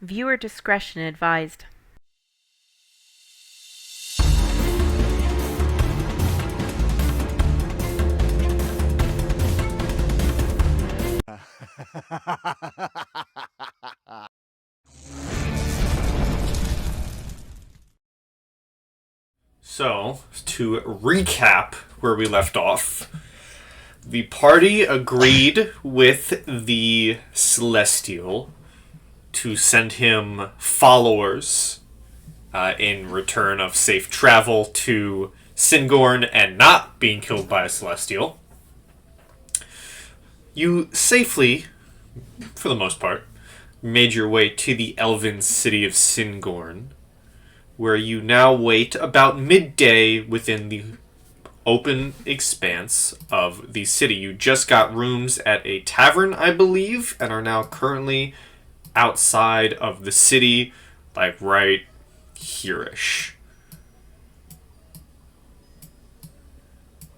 Viewer discretion advised. So, to recap where we left off, the party agreed with the Celestial to send him followers in return of safe travel to Syngorn and not being killed by a Celestial. You safely, for the most part, made your way to the Elven City of Syngorn, where you now wait about midday within the open expanse of the city. You just got rooms at a tavern, I believe, and are now currently outside of the city, like right here-ish.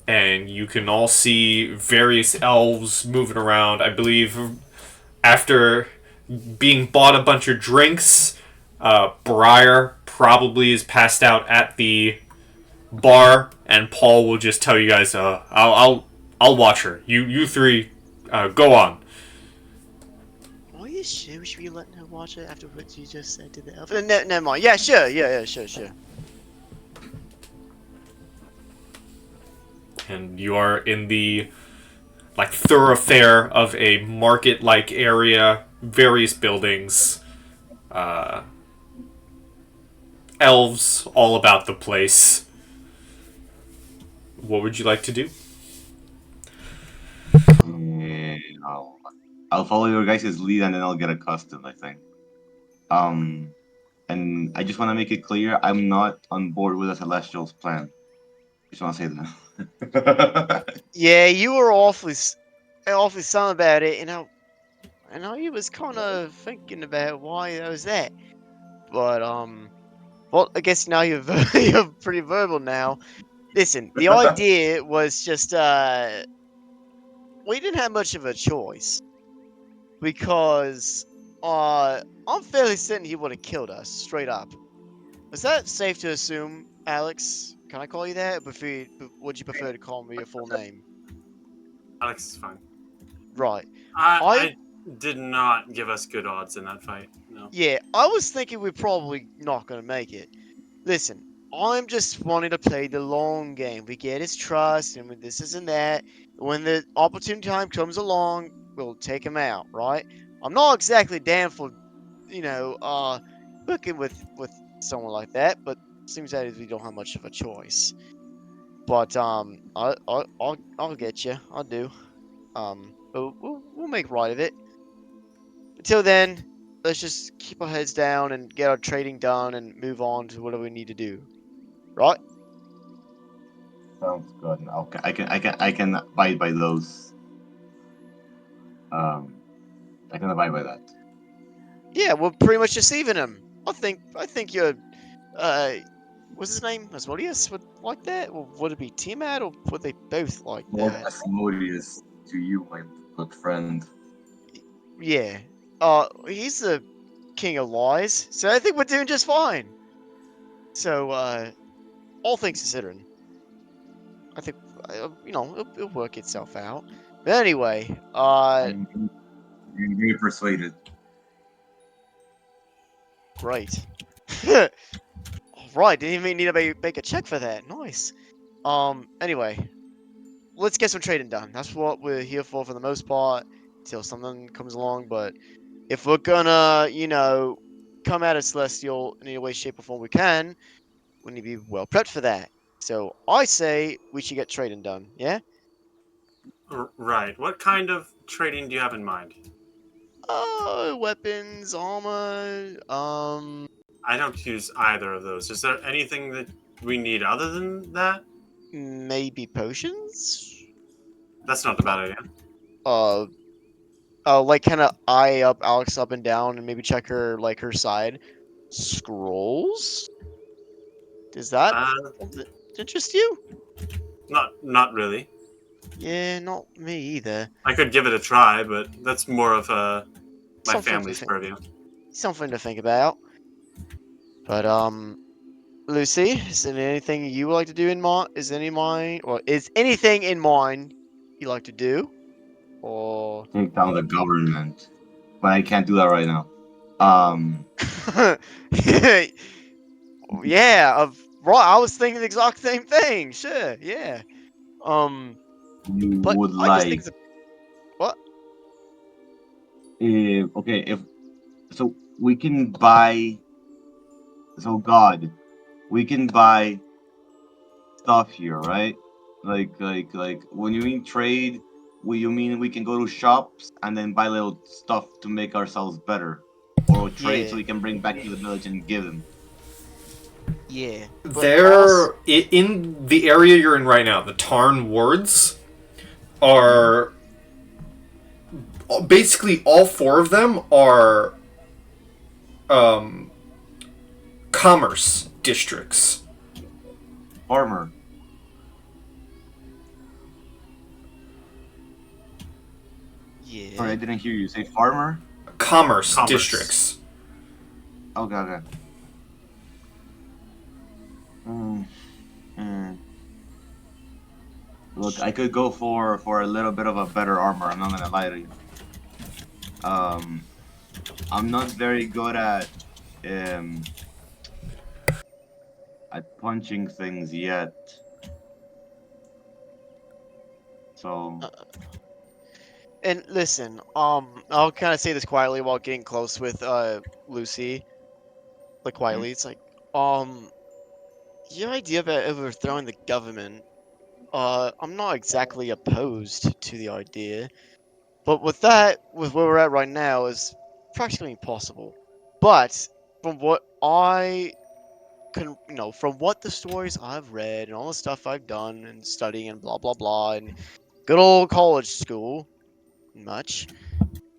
And you can all see various elves moving around. I believe after being bought a bunch of drinks, Briar probably is passed out at the bar, and Paul will just tell you guys, I'll watch her. You three, go on. Are you sure we should be letting her watch it after what you just said to the elf? No, never mind. Yeah, sure. Yeah, sure. And you are in the thoroughfare of a market-like area, various buildings, elves all about the place. What would you like to do? Yeah, I'll follow your guys' lead and then I'll get accustomed, I think. And I just want to make it clear, I'm not on board with the Celestials' plan. Just want to say that. Yeah, you were awfully silent about it, and I know you was kind of thinking about why that was that. But well, I guess now you're you're pretty verbal now. Listen, the idea was just we didn't have much of a choice because I'm fairly certain he would have killed us straight up. Is that safe to assume, Alex? Can I call you that? Would you prefer to call me your full name? Alex is fine. Right. I did not give us good odds in that fight. No. Yeah, I was thinking we're probably not going to make it. Listen, I'm just wanting to play the long game. We get his trust, and with this and that. When the opportune time comes along, we'll take him out, right? I'm not exactly down for, working with someone like that, but seems that we don't have much of a choice. But I'll get you. I'll do. But we'll make right of it. Until then, let's just keep our heads down and get our trading done and move on to whatever we need to do. Right? Sounds good. Okay, I can abide by those. I can abide by that. Yeah, we're pretty much deceiving him. I think you're what's his name? Asmodeus would like that? Or would it be Tiamat, or would they both like Lord that? Asmodeus to you, my good friend. Yeah. He's the king of lies, so I think we're doing just fine. So, all things considering, I think, it'll work itself out. But anyway, I'm very persuaded. great. Alright, didn't even need to make a check for that. Nice. Anyway, let's get some trading done. That's what we're here for the most part, until something comes along. But if we're gonna, come out of Celestial in any way, shape, or form we can, we need to be well prepped for that. So I say we should get trading done. Yeah. Right. What kind of trading do you have in mind? Weapons, armor. I don't use either of those. Is there anything that we need other than that? Maybe potions. That's not a bad idea. Uh, like kind of eye up Alex up and down and maybe check her side. Scrolls? Does that Uh, interest you? not really. Yeah, not me either. I could give it a try, but that's more of my Something to family's think. purview. something to think about. But Lucy, is there anything you would like to do in mind? Is anything in mind you like to do? Or Take down the government, but I can't do that right now. Um, yeah, right. I was thinking the exact same thing. Sure, yeah. you But would I just think like, it's a, what? okay, if so, we can buy. So God, we can buy stuff here, right? Like when you mean trade, you mean we can go to shops and then buy little stuff to make ourselves better, or trade so Yeah, we can bring back to the village and give them. yeah. But also, There, in the area you're in right now, the Tarn wards are basically all four of them are um, commerce districts. Farmer. Sorry, I yeah. didn't hear you say farmer. Commerce Commerce. districts. Okay, okay. Mm, mm. Look, I could go for a little bit of a better armor. I'm not gonna lie to you. Um, I'm not very good um at punching things yet. So Uh, and listen, I'll kind of say this quietly while getting close with Lucy. Like mm, quietly, it's like, um, your idea about overthrowing the government. I'm not exactly opposed to the idea, but with that, with where we're at right now, is practically impossible. But from what I can, from what the stories I've read and all the stuff I've done and studying and blah blah blah and good old college school, much,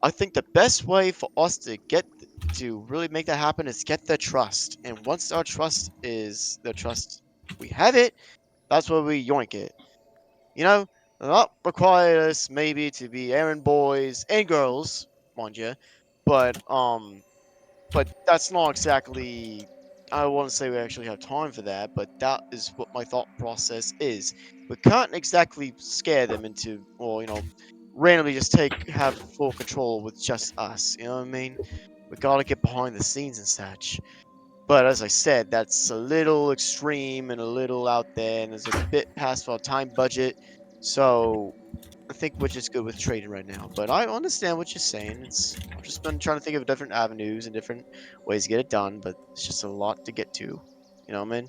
I think the best way for us to really make that happen is get the trust. And once our trust is the trust, we have it. That's where we yoink it. You know, not require us maybe to be errand boys and girls, mind you, but that's not exactly. I wouldn't say we actually have time for that, but that is what my thought process is. We can't exactly scare them into, or randomly just have full control with just us. You know what I mean? We gotta get behind the scenes and such. But as I said, that's a little extreme and a little out there, and is a bit past our time budget. So I think we're just good with trading right now. But I understand what you're saying. I've just been trying to think of different avenues and different ways to get it done, but it's just a lot to get to. You know what I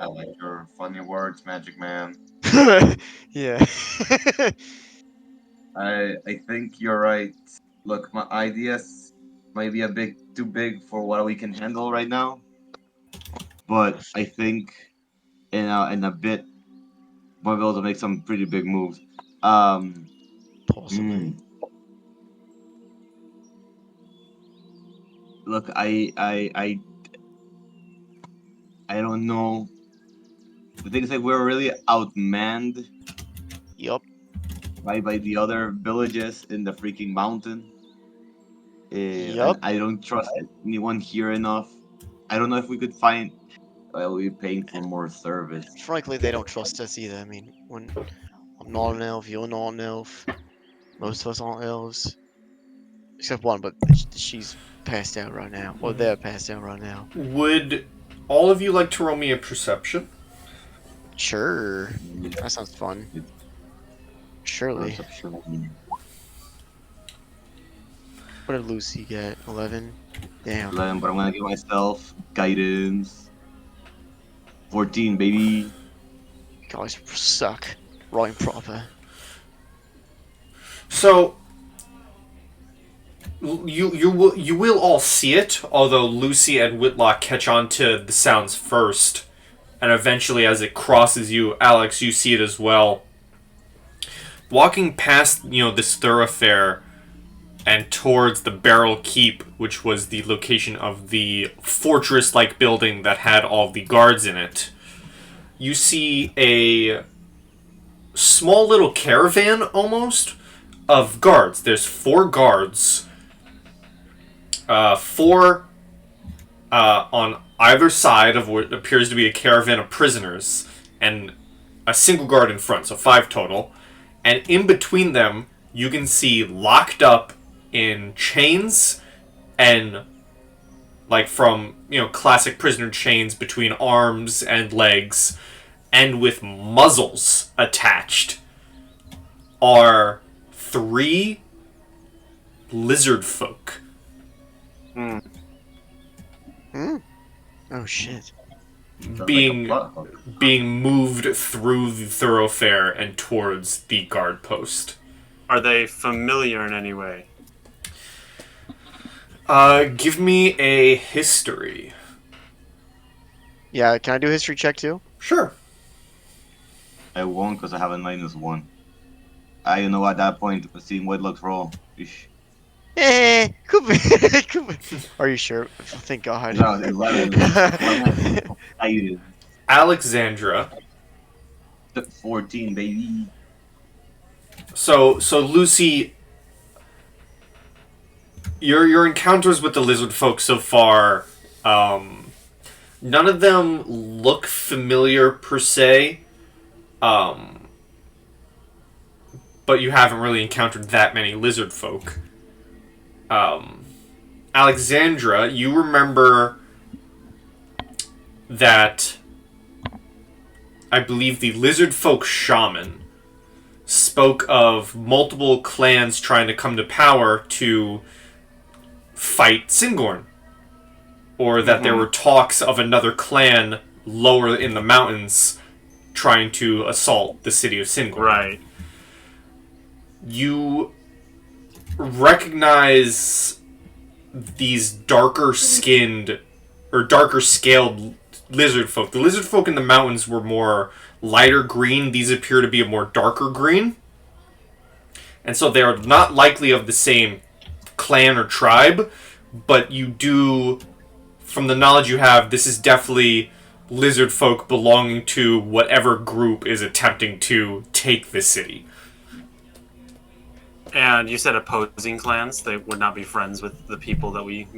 I like your funny words, Magic Man. mean? Yeah. I think you're right. Look, my ideas might be a bit too big for what we can handle right now, but I think in a bit we'll be able to make some pretty big moves. Um, Possibly. hmm. Look, I don't know. The thing is that we're really outmanned Yup. by the other villages in the freaking mountain. And Yup. I don't trust anyone here enough. I don't know if we could find. Well, we're paying for And more service. frankly, they don't trust us either. I mean, when I'm not an elf, you're not an elf. Most of us aren't elves. Except one, but she's passed out right now. Or they're passed out right now. Would all of you like to roll me a perception? Sure. Yeah, That sounds fun. it's Surely. perception. What did Lucy get? 11? Damn. 11, but I'm gonna give myself guidance. 14, baby. You guys suck. Rolling proper. So you will all see it, although Lucy and Whitlock catch on to the sounds first, and eventually, as it crosses you, Alex, you see it as well. Walking past this thoroughfare and towards the Barrel Keep, which was the location of the fortress-like building that had all the guards in it, you see a small little caravan almost of guards. There's 4 guards, 4 on either side of what appears to be a caravan of prisoners, and a single guard in front, so 5 total. And in between them, you can see locked up in chains and like from, classic prisoner chains between arms and legs, and with muzzles attached, are 3 lizard folk. Hmm. Oh shit. Being Like a plot hole. being moved through the thoroughfare and towards the guard post. Are they familiar in any way? Give me a history. Yeah, can I do a history check too? Sure. I won't because I have a -1. I know at that point, seeing Wedlock's roll. Eesh. Could be. Could be. Are you sure? Thank God. No, 11. I Alexandra. 14, baby. So Lucy, your encounters with the lizard folk so far, none of them look familiar per se, but you haven't really encountered that many lizard folk. Alexandra, you remember that I believe the lizard folk shaman spoke of multiple clans trying to come to power to fight Syngorn. Or that there were talks of another clan lower in the mountains trying to assault the city of Syngorn. Right. You recognize these darker skinned or darker scaled lizard folk. The lizard folk in the mountains were more lighter green. These appear to be a more darker green. And so they are not likely of the same clan or tribe, but you do, from the knowledge you have, this is definitely lizard folk belonging to whatever group is attempting to take the city. And you said opposing clans. They would not be friends with the people that we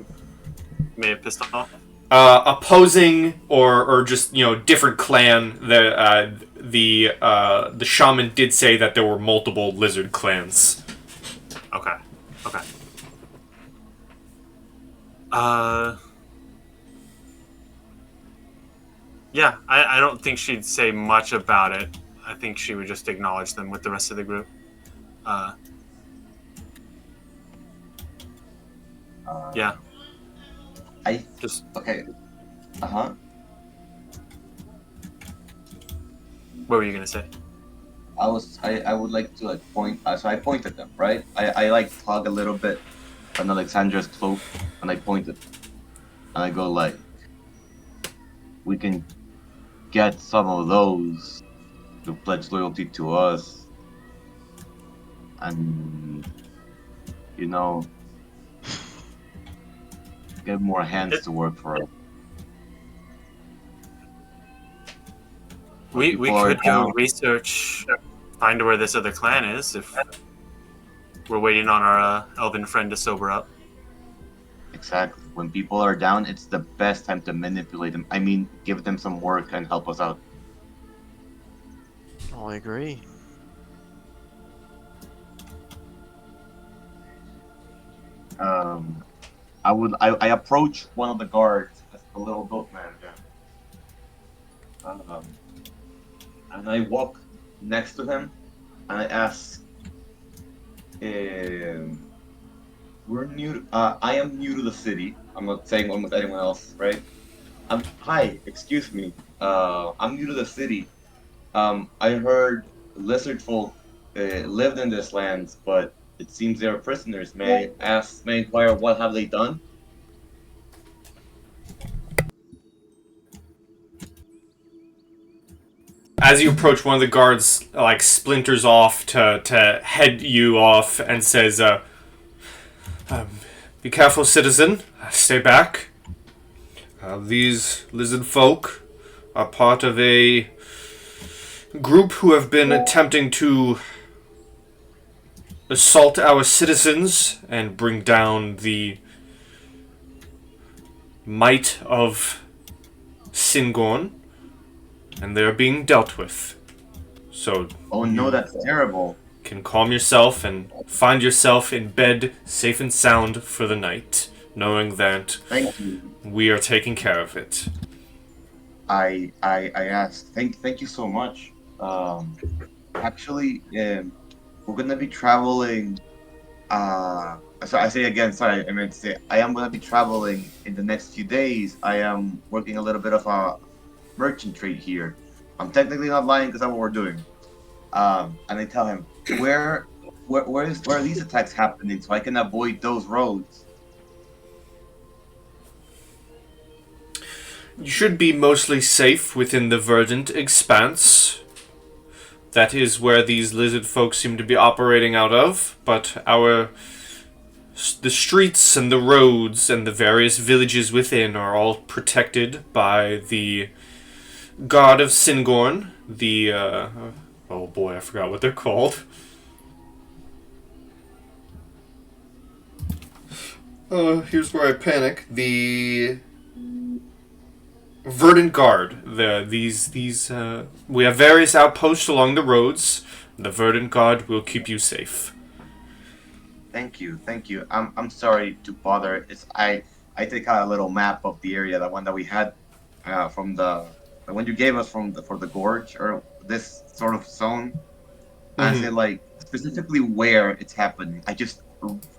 may have pissed off. Opposing or just different clan. The shaman did say that there were multiple lizard clans. Okay. Yeah, I don't think she'd say much about it. I think she would just acknowledge them with the rest of the group. Yeah. I Just okay. what were you gonna say? I would like to point. So I pointed them, right? I tug a little bit on Alexandra's cloak, and I pointed, and I go we can get some of those to pledge loyalty to us, and get more hands to work for us. We People are could do down. research, find where this other clan is if we're waiting on our elven friend to sober up. Exactly. When people are down, it's the best time to manipulate them. I mean, give them some work and help us out. Oh, I agree. I approach one of the guards, the little goat man again. And I walk next to him, and I ask, we're new. I am new to the city. I'm not saying one with anyone else, right? Hi, excuse me. I'm new to the city. I heard lizard folk lived in this land, but it seems they are prisoners. May I inquire what have they done? As you approach, one of the guards splinters off to head you off and says, "Be careful, citizen. Stay back. These lizard folk are part of a group who have been attempting to assault our citizens and bring down the might of Syngorn, and they're being dealt with. So Oh no, that's terrible. can calm yourself and find yourself in bed safe and sound for the night, knowing that Thank you. we are taking care of it. I asked. Thank you so much. Actually, we're gonna be traveling. So I say again. Sorry, I meant to say I am gonna be traveling in the next few days. I am working a little bit of a merchant trade here. I'm technically not lying because that's what we're doing. And I tell him where are these attacks happening so I can avoid those roads. You should be mostly safe within the verdant expanse. That is where these lizard folk seem to be operating out of, but the streets and the roads and the various villages within are all protected by the god of Syngorn, the oh boy, I forgot what they're called. Here's where I panic. The Verdant Guard. We have various outposts along the roads. The Verdant Guard will keep you safe. Thank you. I'm sorry to bother. I take out a little map of the area, the one that we had from the one you gave us for the gorge or this sort of zone. I say like specifically where it's happening.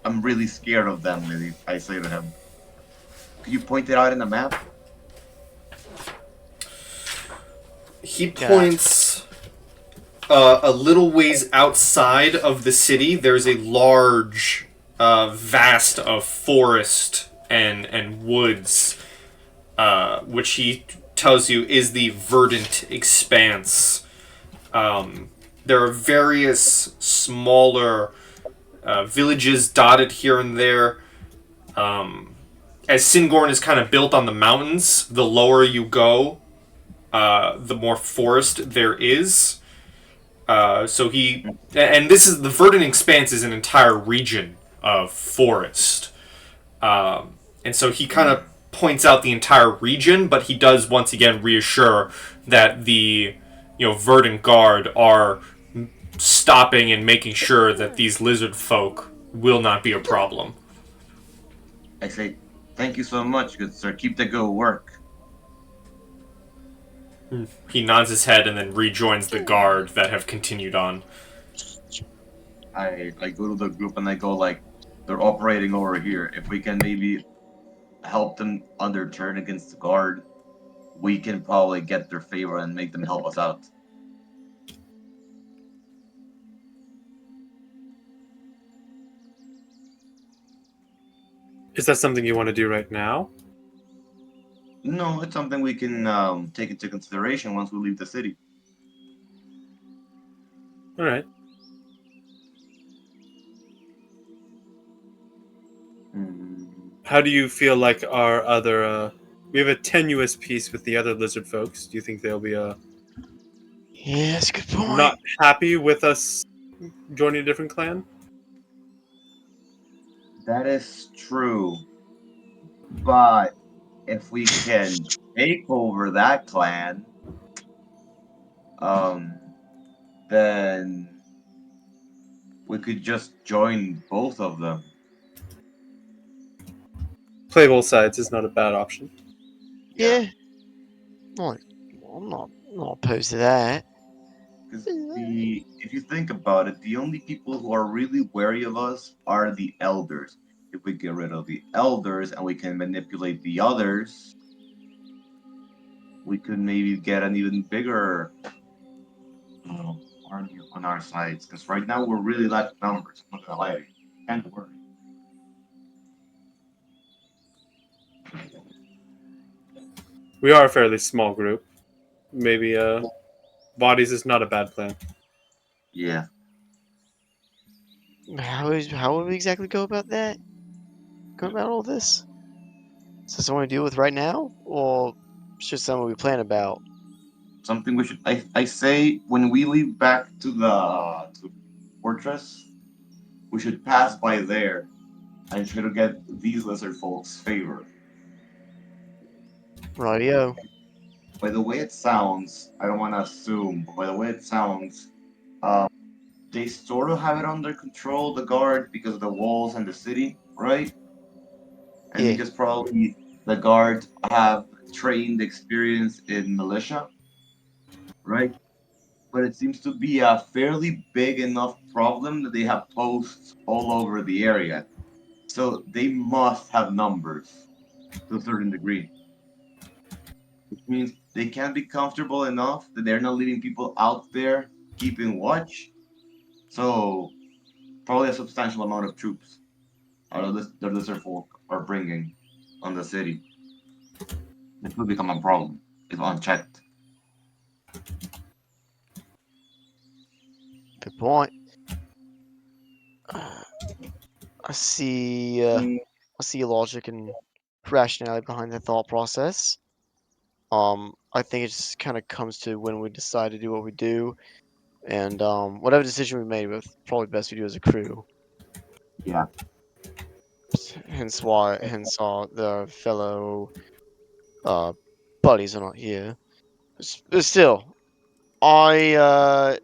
I'm really scared of them. Maybe I say to him, could you point it out in the map? He points a little ways outside of the city. There's a large, vast of forest and woods, which he tells you is the verdant expanse. There are various smaller villages dotted here and there. As Syngorn is kind of built on the mountains, the lower you go, the more forest there is. And this is the Verdant Expanse is an entire region of forest. And so he kind of points out the entire region, but he does once again reassure that the Verdant Guard are stopping and making sure that these lizard folk will not be a problem. I say, thank you so much, good sir. Keep the good work. He nods his head and then rejoins the guard that have continued on. I go to the group and I go like, they're operating over here. If we can maybe help them underturn against the guard, we can probably get their favor and make them help us out. Is that something you want to do right now? No, it's something we can take into consideration once we leave the city. All right. How do you feel like our other... we have a tenuous peace with the other lizard folks. Do you think they'll be Yeah, that's a good point. not happy with us joining a different clan? That is true. But if we can take over that clan, then we could just join both of them. Play both sides is not a bad option. Yeah. I'm not opposed to that. Because if you think about it, the only people who are really wary of us are the elders. If we get rid of the elders and we can manipulate the others, we could maybe get an even bigger army on our sides. Because right now we're really lacking numbers. I'm not gonna lie to you. Kind of worried. We are a fairly small group. Maybe bodies is not a bad plan. Yeah. How would we exactly go about that? Go about all this? Is this something we deal with right now, or it's just something we plan about? Something we should. I say when we leave back to the fortress, we should pass by there and try to get these lizard folks' favor. Radio. By the way it sounds, I don't want to assume, but by the way it sounds, um, they sort of have it under control, the guard, because of the walls and the city, right? And Yeah. because probably the guards have trained experience in militia, right? But it seems to be a fairly big enough problem that they have posts all over the area. So they must have numbers to a certain degree, which means they can't be comfortable enough that they're not leaving people out there keeping watch. So probably a substantial amount of troops the lizard folk are bringing on the city. This could become a problem if unchecked. Good point. I see. I see logic and rationality behind the thought process. I think it just kind of comes to when we decide to do what we do, and whatever decision we made with probably best we do as a crew. Yeah. Hence the fellow uh buddies are not here. But still, I uh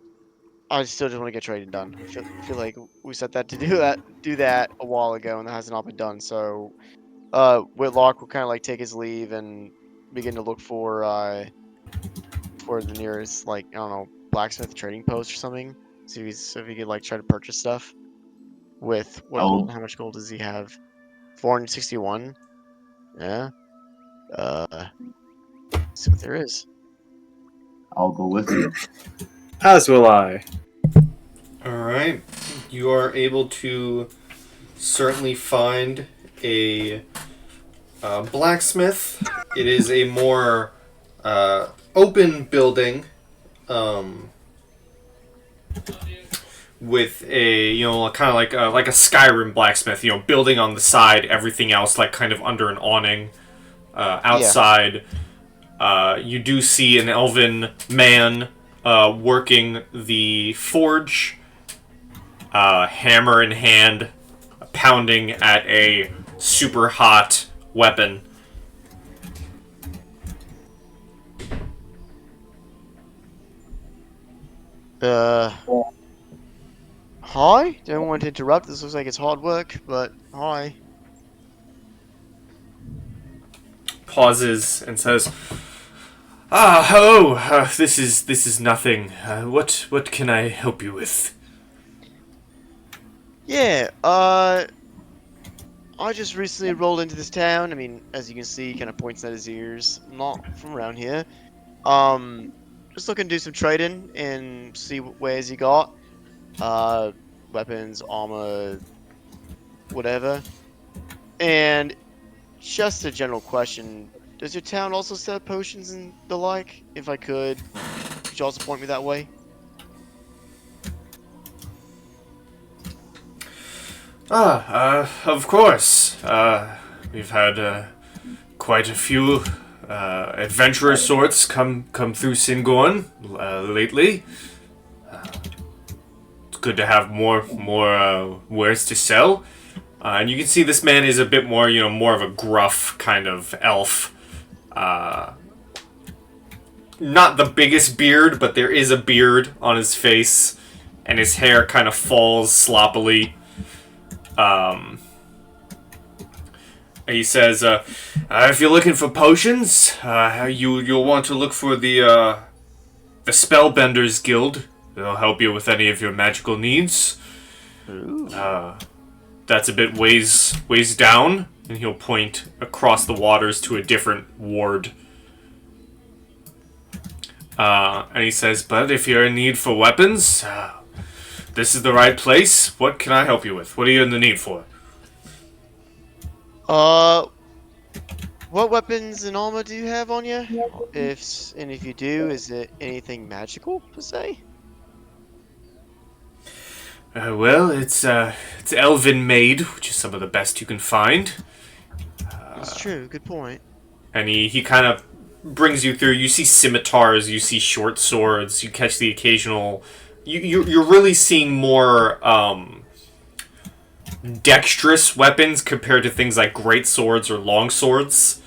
I still just want to get trading done. I feel like we set that to do that a while ago, and that has not been done. So, Whitlock will kind of like take his leave and begin to look for the nearest, like, I don't know, blacksmith trading post or something. See if he could like try to purchase stuff with what I'll gold? How much gold does he have? 461. Yeah. See what there is. I'll go with you. As will I. Alright. You are able to certainly find a blacksmith. It is a more open building with a, kind of like a Skyrim blacksmith, building on the side, everything else like kind of under an awning. Outside, you do see an elven man working the forge, hammer in hand, pounding at a super hot weapon. Hi. Don't want to interrupt. This looks like it's hard work, but hi. Pauses and says, hello. This is nothing. What can I help you with?" Yeah. I just recently rolled into this town. I mean, as you can see, he kind of points at his ears. I'm not from around here. Just looking to do some trading and see what wares he got. Weapons, armor, whatever. And just a general question: does your town also sell potions and the like? If I could you also point me that way? Of course. We've had quite a few adventurer sorts come through Syngorn lately. It's good to have more wares to sell. And you can see this man is a bit more, more of a gruff kind of elf. Not the biggest beard, but there is a beard on his face, and his hair kind of falls sloppily. He says, if you're looking for potions, you'll want to look for the Spellbenders Guild. They'll help you with any of your magical needs. That's a bit ways down, and he'll point across the waters to a different ward. And he says, but if you're in need for weapons, this is the right place. What can I help you with? What are you in the need for? What weapons and armor do you have on you? If you do, is it anything magical per se? Well, it's elven made, which is some of the best you can find. That's true. Good point. And he kind of brings you through. You see scimitars, you see short swords, you catch the occasional. You're really seeing more dexterous weapons compared to things like great swords or long swords.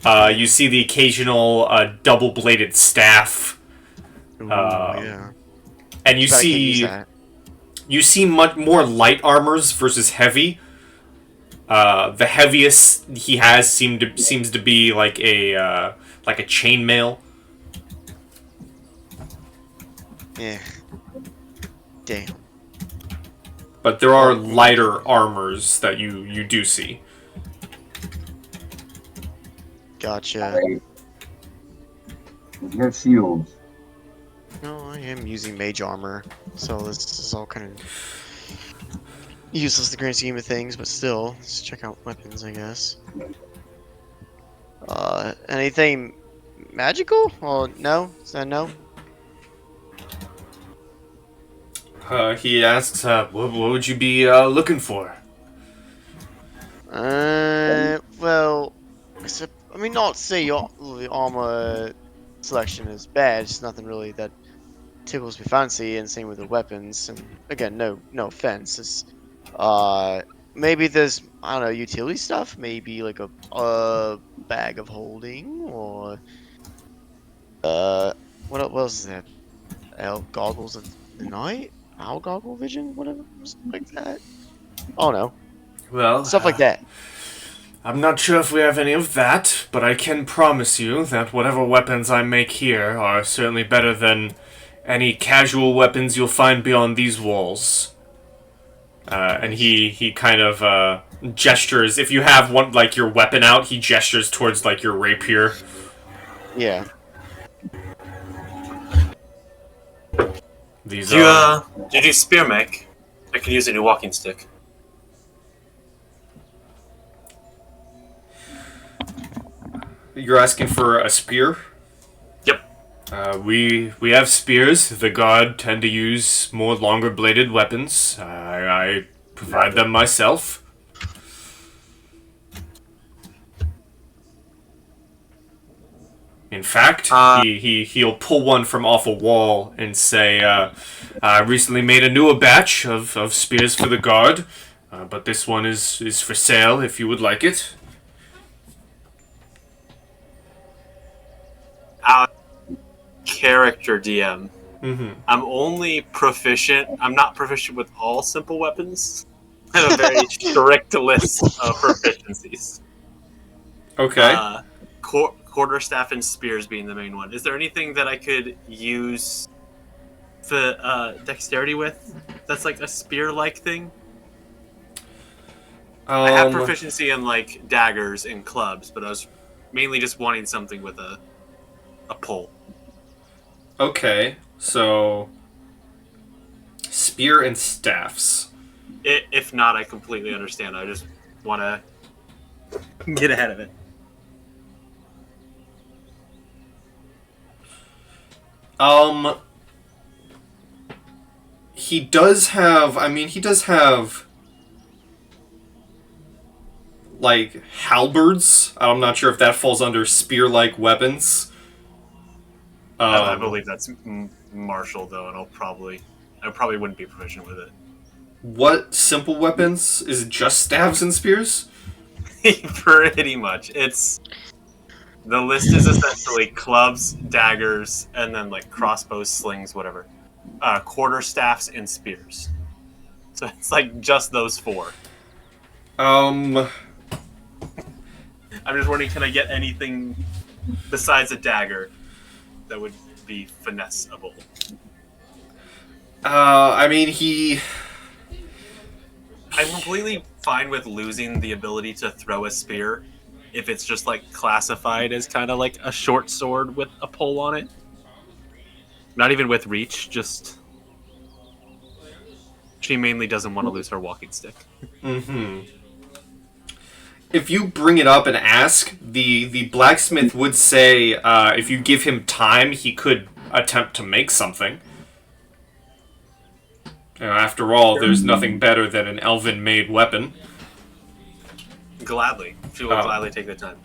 You see the occasional double-bladed staff, Ooh, yeah. and you But I can't use see that. much more light armors versus heavy. The heaviest he has seems to be like a chainmail. Yeah. Damn. But there are Oh, lighter armors that you do see. Gotcha. Your shields. No, I am using mage armor, so this is all kind of useless in the grand scheme of things, but still, let's check out weapons, I guess. Anything magical? Oh, no? Is that no? He asks, what would you be looking for? Well, I mean, not to say the armor selection is bad, it's nothing really that tickles me fancy, and same with the weapons, and again, no offense, it's, maybe there's, I don't know, utility stuff, maybe like a bag of holding, or, what else is there? Goggles of the night? Owl goggle vision? Whatever, something like that? Oh no. Well, Stuff like that. I'm not sure if we have any of that, but I can promise you that whatever weapons I make here are certainly better than any casual weapons you'll find beyond these walls. And he kind of gestures. If you have one like your weapon out, he gestures towards like your rapier. Yeah. These Do you, are. do you do spear make? I could use a new walking stick. You're asking for a spear? Yep. We have spears. The guard tend to use more longer bladed weapons. I provide them myself. In fact, he'll pull one from off a wall and say, "I recently made a newer batch of spears for the guard, but this one is for sale if you would like it." Character DM. Mm-hmm. I'm not proficient with all simple weapons. I have a very strict list of proficiencies. Okay. Quarterstaff and spears being the main one. Is there anything that I could use the dexterity with that's like a spear-like thing? I have proficiency in like daggers and clubs, but I was mainly just wanting something with a pole. Okay, so spear and staffs. If not, I completely understand. I just want to get ahead of it. He does have. I mean, he does have like halberds. I'm not sure if that falls under spear-like weapons. I believe that's martial though, and I probably wouldn't be proficient with it. What simple weapons? Is it just staves and spears? Pretty much. The list is essentially clubs, daggers, and then like crossbows, slings, whatever. Quarterstaffs and spears. So it's like just those four. I'm just wondering, can I get anything besides a dagger that would be finesse-able? I mean, I'm completely fine with losing the ability to throw a spear if it's just like classified as kind of like a short sword with a pole on it. Not even with reach, just she mainly doesn't want to lose her walking stick. Mm-hmm. If you bring it up and ask, the blacksmith would say if you give him time, he could attempt to make something. After all, there's nothing better than an elven-made weapon. Gladly. She will gladly take the time.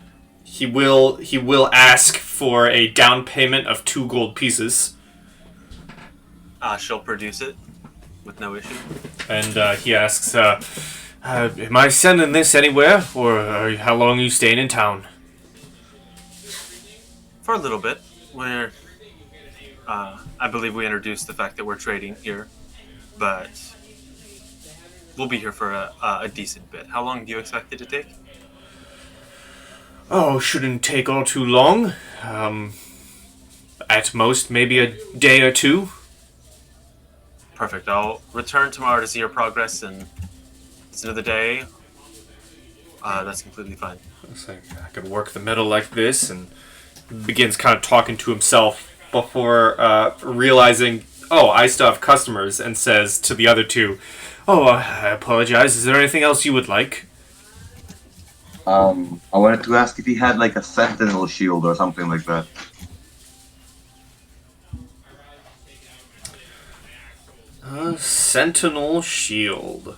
He will ask for a down payment of 2 gold pieces. She'll produce it with no issue. And he asks, am I sending this anywhere, or how long are you staying in town? for a little bit. We're, I believe we introduced the fact that we're trading here, but we'll be here for a decent bit. How long do you expect it to take? Oh, shouldn't take all too long. At most, maybe a day or two. Perfect. I'll return tomorrow to see your progress, and at the end of the day, that's completely fine. It's like, I could work the metal like this, and begins kind of talking to himself before realizing, oh, I still have customers, and says to the other two, oh, I apologize. Is there anything else you would like? I wanted to ask if he had like a sentinel shield or something like that. Sentinel shield.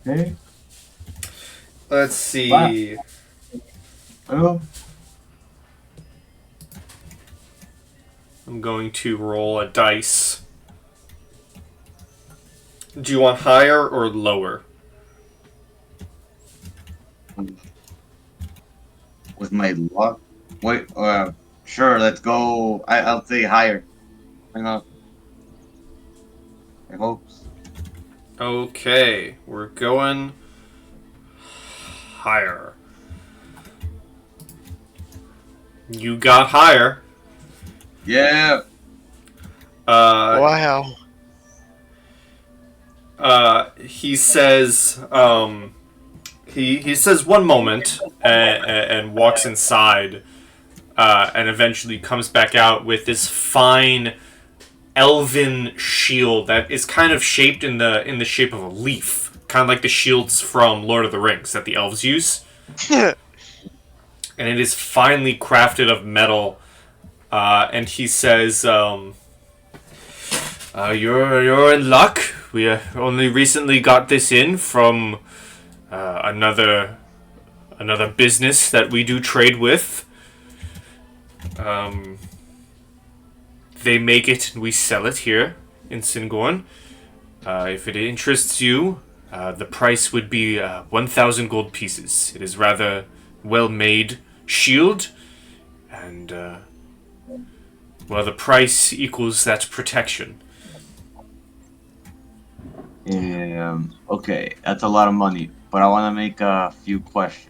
Okay. Let's see. Hello. I'm going to roll a dice. Do you want higher or lower? With my luck. Wait. Sure. Let's go. I'll say higher. Why not? I hope. Okay, we're going higher. You got higher. Yeah. Wow. He says, he says one moment and walks inside, and eventually comes back out with this fine elven shield that is kind of shaped in the shape of a leaf, kind of like the shields from Lord of the Rings that the elves use. And it is finely crafted of metal. And he says, you're in luck. We only recently got this in from another business that we do trade with. They make it and we sell it here in Syngorn. If it interests you, the price would be 1,000 gold pieces. It is rather well-made shield, and well, the price equals that protection. Okay, that's a lot of money, but I want to make a few questions.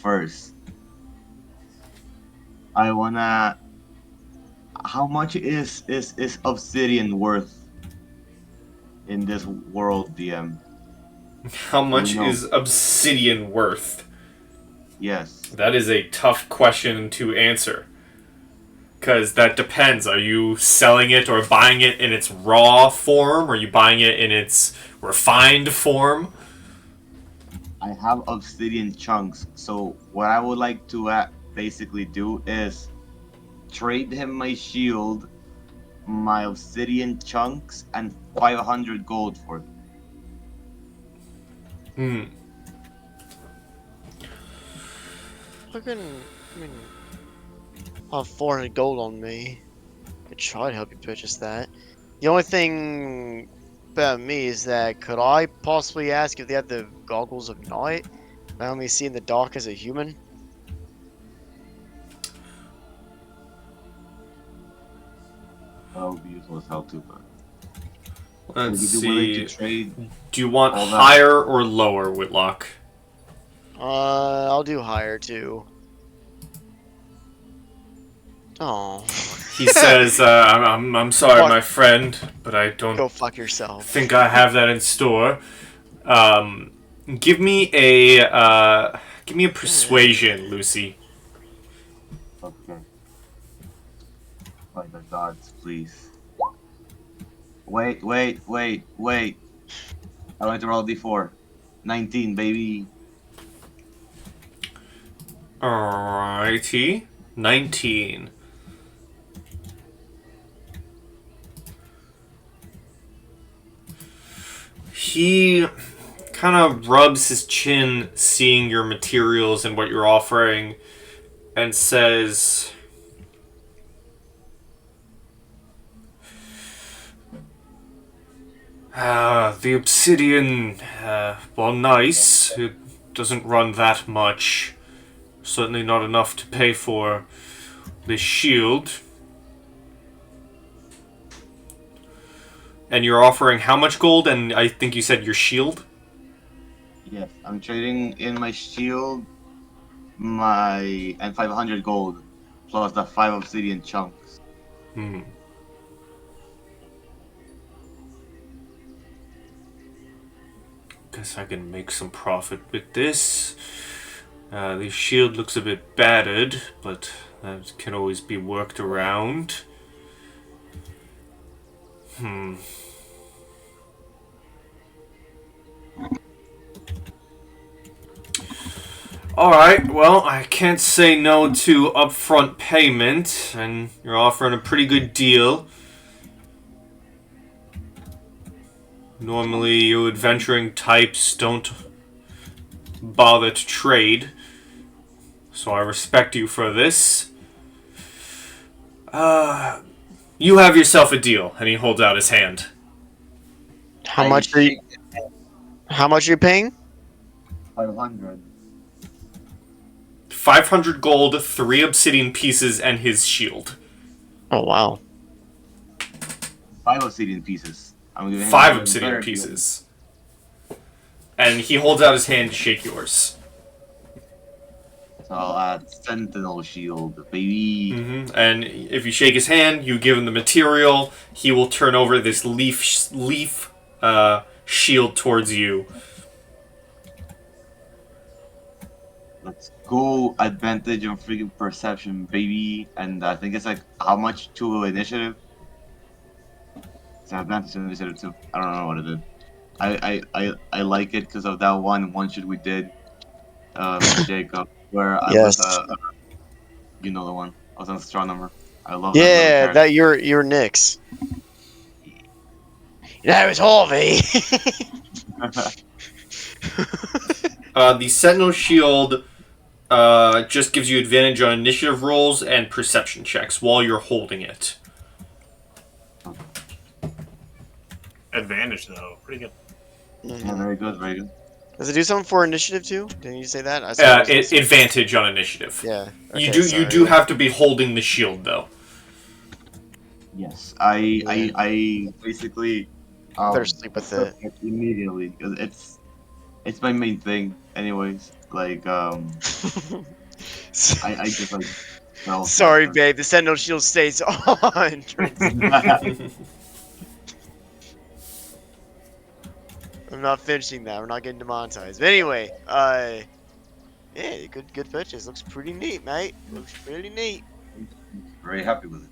First, I wanna. How much is obsidian worth in this world, DM? How much know. is obsidian worth? Yes. That is a tough question to answer. Because that depends. Are you selling it or buying it in its raw form? Or are you buying it in its refined form? I have obsidian chunks, so what I would like to basically do is trade him my shield, my obsidian chunks, and 500 gold for it. I mean, I have 400 gold on me. I could try to help you purchase that. The only thing about me is that could I possibly ask if they have the goggles of night? I only see in the dark as a human. That would be useful as hell too, but Let's would you be willing see. to trade? Do you want all that? higher or lower, Whitlock? I'll do higher too. Oh. He says, I'm sorry, Fuck. my friend, but I don't Go fuck yourself. think I have that in store. Give me a persuasion, Lucy. Okay. By the gods, please. Wait. I like to roll D4. 19, baby. Alrighty. 19. He kind of rubs his chin seeing your materials and what you're offering and says, The obsidian, while nice, it doesn't run that much. Certainly not enough to pay for this shield. And you're offering how much gold? And I think you said your shield? Yes, I'm trading in my shield, and 500 gold, plus the 5 obsidian chunks. Hmm. Guess I can make some profit with this. The shield looks a bit battered, but that can always be worked around. Alright, well, I can't say no to upfront payment, and you're offering a pretty good deal. Normally, you adventuring types don't bother to trade, so I respect you for this. You have yourself a deal, and he holds out his hand. How much are you? How much are you paying? 500. 500 gold, 3 obsidian pieces, and his shield. Oh wow. 5 obsidian pieces. I'm giving him 5 a obsidian better deal. pieces. And he holds out his hand to shake yours. So I'll add Sentinel Shield, baby. And if you shake his hand, you give him the material, he will turn over this leaf shield towards you. Let's go. Advantage on freaking perception, baby. And I think it's like, how much to initiative? It's an advantage on initiative too. I don't know what it is. I like it because of that one shot we did, Jacob, where I Yes. was you know the one. I was an astronomer. I love that. Yeah, little that you're Nyx. That was Harvey. character. The Sentinel Shield just gives you advantage on initiative rolls and perception checks while you're holding it. Advantage though, pretty good. Yeah, very good, very good. Does it do something for initiative too? Didn't you say that? I saw it was- Advantage on initiative. Yeah. You okay, do sorry. have to be holding the shield though. Yes, I basically Better sleep with it. immediately. 'Cause it's my main thing, anyways. Like I just like. Well, Sorry, babe. The Sentinel Shield stays on. I'm not finishing that. We're not getting demonetized. But anyway, yeah, good purchase. Looks pretty neat, mate. Looks pretty neat. Very happy with it.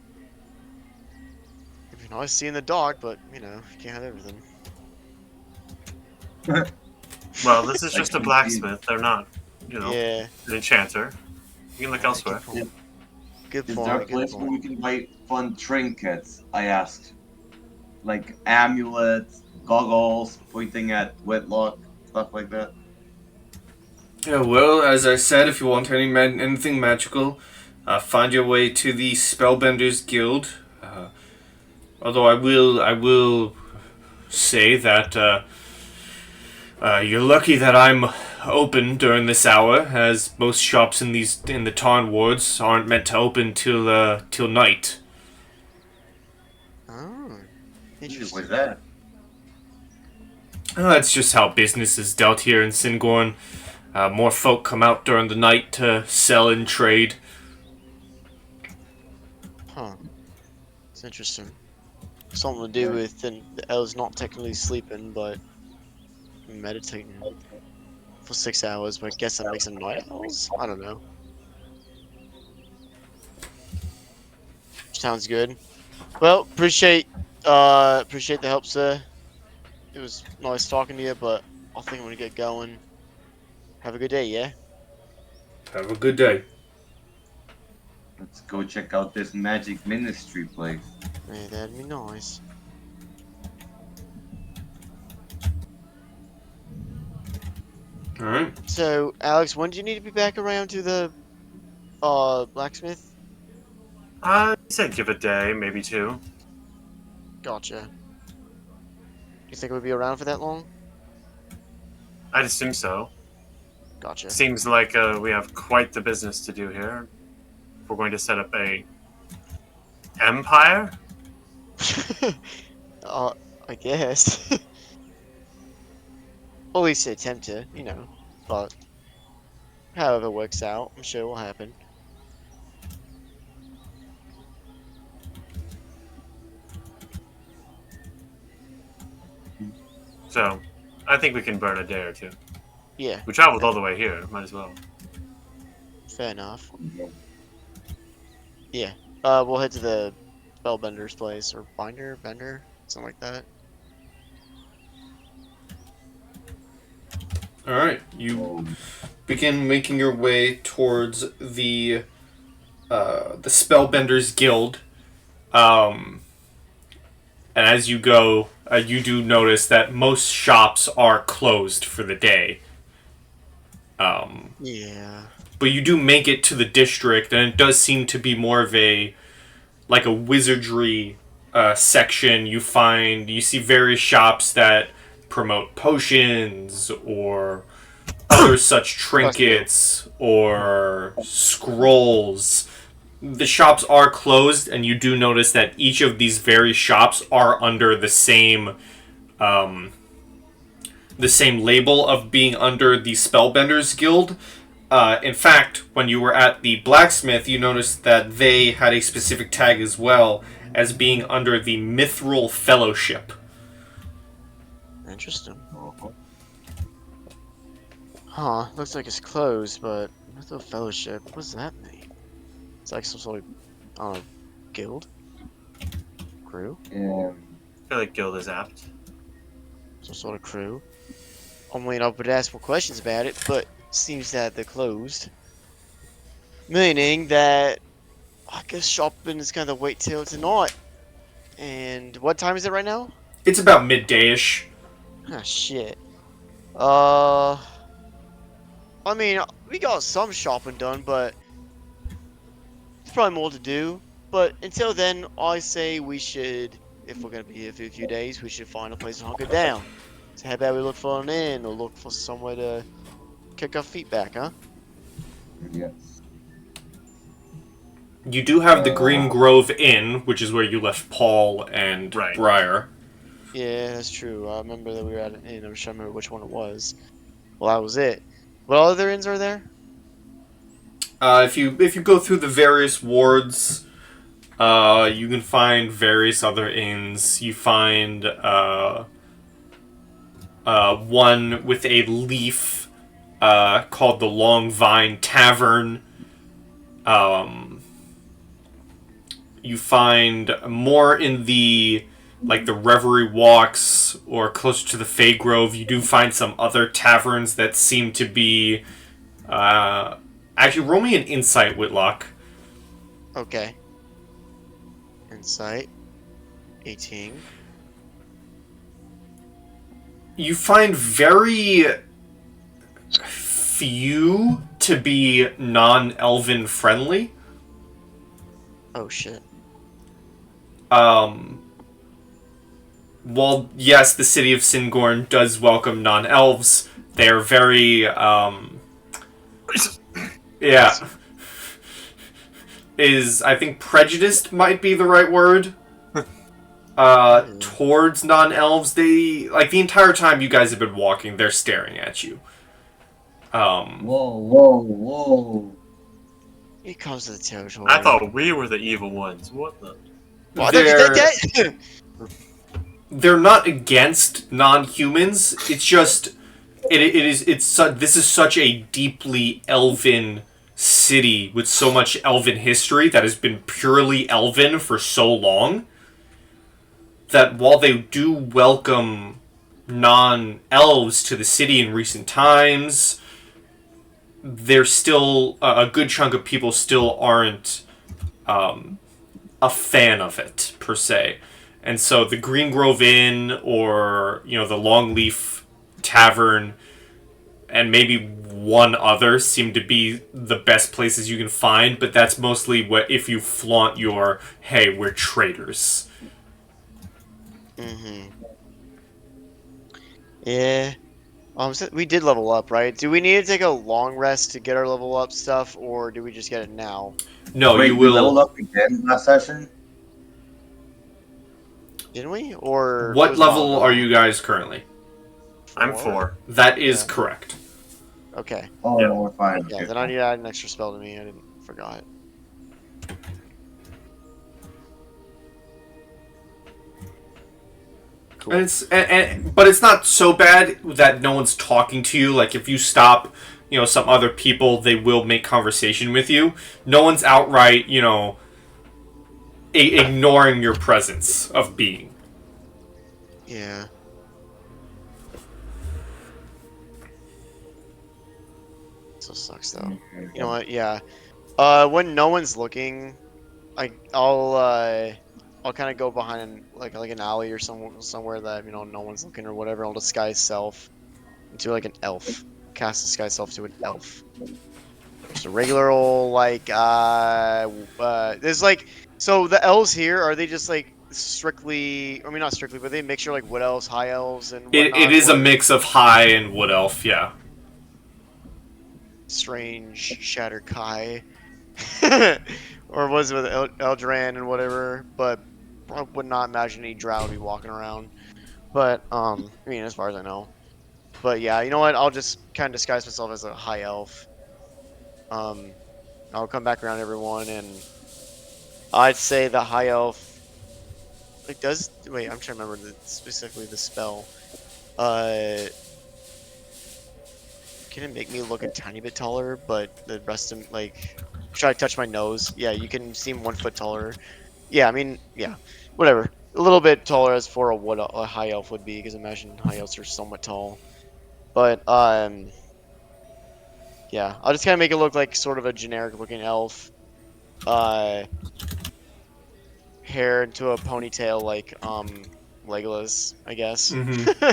It'd be nice to see in the dark, but you know, you can't have everything. Well, this is just a blacksmith. They're not, Yeah. an enchanter. You can look elsewhere. Good Is there a point. place Good where point. we can buy fun trinkets? I asked. Like amulets, goggles, pointing at wedlock, stuff like that. Yeah, well, as I said, if you want anything magical, find your way to the Spellbenders Guild. Although I will say that you're lucky that I'm open during this hour, as most shops in the Tarn wards aren't meant to open till night. Oh, interesting. What's that? That's just how business is dealt here in Syngorn. More folk come out during the night to sell and trade. Huh. It's interesting. Something to do with the elves not technically sleeping, but meditating for 6 hours. But I guess that makes them night owls. I don't know. Sounds good. Well, appreciate the help, sir. It was nice talking to you, but I think I'm gonna get going. Have a good day, yeah? Have a good day. Let's go check out this magic ministry place. Yeah, that'd be nice. Alright. So, Alex, when do you need to be back around to the blacksmith? I said give it a day, maybe 2. Gotcha. You think we'll be around for that long? I'd assume so. Gotcha. Seems like we have quite the business to do here. If we're going to set up a empire. I guess. Or at least attempt to, you know. But however it works out, I'm sure it will happen. So, I think we can burn a day or two. Yeah, We traveled all the way here. Might as well. fair enough. Yeah. We'll head to the Spellbender's place, or Bender, something like that. All right, you begin making your way towards the Spellbenders Guild, and as you go, you do notice that most shops are closed for the day. Yeah. But you do make it to the district, and it does seem to be more of a wizardry section. You see various shops that promote potions or other such trinkets or scrolls. The shops are closed, and you do notice that each of these various shops are under the same label of being under the Spellbenders Guild. In fact, when you were at the blacksmith, you noticed that they had a specific tag as well as being under the Mithril Fellowship. Interesting. Huh, looks like it's closed, but Mithril Fellowship, what does that mean? It's like some sort of, I don't know, guild? Crew? Yeah. I feel like Guild is apt. Some sort of crew? I mean, I would ask more questions about it, but seems that they're closed. Meaning that I guess shopping is gonna wait till tonight. And what time is it right now? It's about midday-ish. Ah, shit. I mean, we got some shopping done, but there's probably more to do. But until then, I say we should, if we're gonna be here for a few days, we should find a place to hunker down. So how about we look for an inn or look for somewhere to kick our feet back, huh? Yes. You do have the Green Grove Inn, which is where you left Paul and Right. Briar. Yeah, that's true. I remember that we were at an inn. I'm just trying to remember which one it was. Well, that was it. What other inns are there? If you go through the various wards, you can find various other inns. You find one with a leaf called the Long Vine Tavern. You find more in the the Reverie Walks or closer to the Fey Grove. You do find some other taverns that seem to be actually roll me an insight, Whitlock. Okay. Insight. 18. You find very few to be non-elven friendly. Oh shit. While, yes, the city of Syngorn does welcome non-elves, they're very, yeah. I think prejudiced might be the right word. Towards non-elves. They, the entire time you guys have been walking, they're staring at you. Whoa. Here comes to the territory. I thought we were the evil ones. What the? Why don't you think that? They're not against non-humans. It's just this is such a deeply elven city with so much elven history that has been purely elven for so long that while they do welcome non-elves to the city in recent times, there's still a good chunk of people still aren't a fan of it per se. And so the Green Grove Inn or, the Longleaf Tavern and maybe one other seem to be the best places you can find, but that's mostly what if you flaunt your, hey, we're traders. Mm-hmm. Yeah. So we did level up, right? Do we need to take a long rest to get our level up stuff, or do we just get it now? No, you Wait, we leveled will. up again last session? Didn't we? Or it What was a while level are ago. you guys currently? I'm 4? 4. That is Yeah. correct. Okay. Oh, Yeah. we're fine. Yeah, Okay. then I need to add an extra spell to me. I didn't forgot. Cool. And but it's not so bad that no one's talking to you. Like if you stop, some other people, they will make conversation with you. No one's outright, ignoring your presence of being. Yeah. So sucks though. You know what? Yeah. When no one's looking, I'll kind of go behind like an alley or somewhere that no one's looking or whatever. I'll disguise self into like an elf. Cast disguise self to an elf. Just a regular old there's like so the elves here are they just like strictly? I mean not strictly, but they mixture like wood elves, high elves, and It whatnot. is a Or mix of high and wood elf, yeah. strange Shatter Kai. Or was it with Eldran and whatever, but I would not imagine any drow would be walking around. But I mean, as far as I know. But yeah, you know what? I'll just kind of disguise myself as a high elf. Um, I'll come back around everyone, and I'd say the high elf like does. Wait, I'm trying to remember specifically the spell. Can it make me look a tiny bit taller? But the rest of like. Try to touch my nose. Yeah, you can seem 1 foot taller. Yeah, I mean, yeah, whatever. A little bit taller as for what a high elf would be, because imagine high elves are somewhat tall. But yeah, I'll just kind of make it look like sort of a generic looking elf. Hair into a ponytail like Legolas, I guess. Mm-hmm.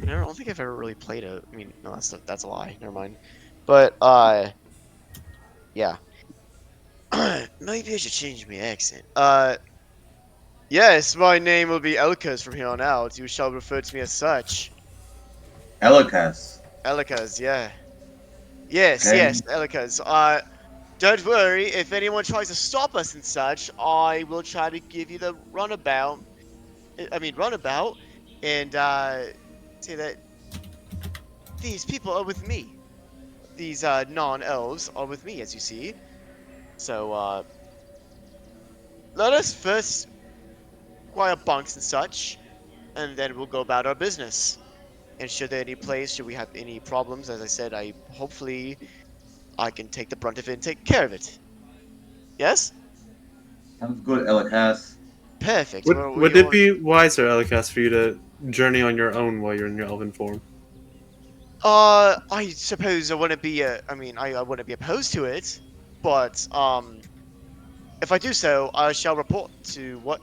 I don't think I've ever really played it. I mean, no, that's a lie. Never mind. But yeah. Maybe I should change my accent. Yes, my name will be Elkas from here on out. You shall refer to me as such. Elicas. Elkas, yeah. Yes, Okay. yes, Elkas. Don't worry, if anyone tries to stop us and such, I will try to give you the runabout. Runabout, and, say that these people are with me. These, non-elves are with me, as you see. So, let us first acquire bunks and such, and then we'll go about our business. And should there any place, should we have any problems, as I said, hopefully I can take the brunt of it and take care of it. Yes? Sounds good, Elicas. Perfect. Would it be wiser, Elikas, for you to journey on your own while you're in your elven form? I suppose I wouldn't be. I wouldn't be opposed to it, but if I do so, I shall report to what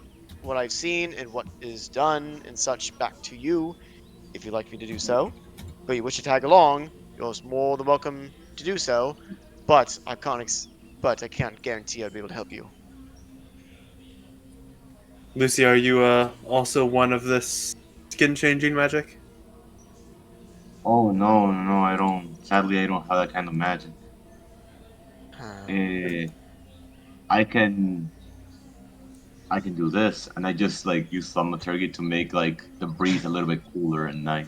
I've seen and what is done and such back to you, if you'd like me to do so. But you wish to tag along, you're more than welcome to do so. But I can't guarantee I'll be able to help you. Lucy, are you also one of this skin changing magic? Oh no, I don't. Sadly, I don't have that kind of magic. I can do this, and I just like use thaumaturgy to make like the breeze a little bit cooler at night.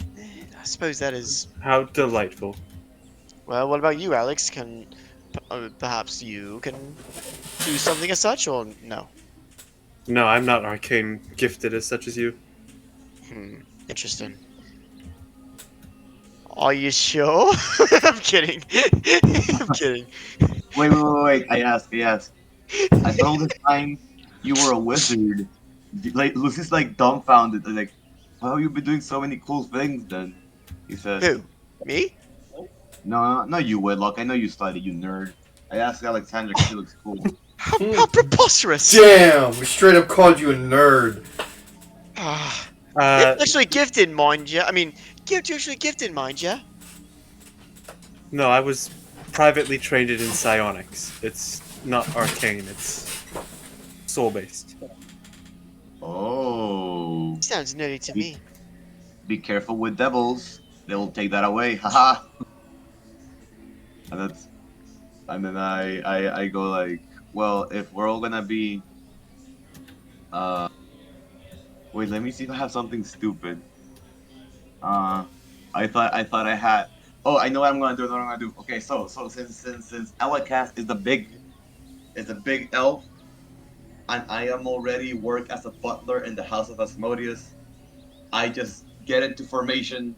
I suppose that is. How delightful. Well, what about you, Alex? Perhaps you can do something as such, or no? No, I'm not arcane gifted as such as you. Interesting. Are you sure? I'm kidding. I'm kidding. Wait. I asked. I thought all this time you were a wizard. Like Lucy's like dumbfounded. Like, how have you been doing so many cool things then? He said. Who? Me? No, you Whitlock. I know you studied, you nerd. I asked Alexandra because she looks cool. How preposterous! Damn, we straight up called you a nerd. It's actually gifted, mind ya. I mean, actually gifted, mind ya. No, I was privately trained in psionics. It's not arcane, it's soul based. Oh. Sounds nerdy to me. Be careful with devils. They will take that away. Haha. And that's and then I go like, well, if we're all gonna be uh wait, let me see if I have something stupid. Uh I thought I had oh I know what I'm gonna do, I know what I'm gonna do. Okay, so since Elacast is a big elf and I am already work as a butler in the House of Asmodeus, I just get into formation,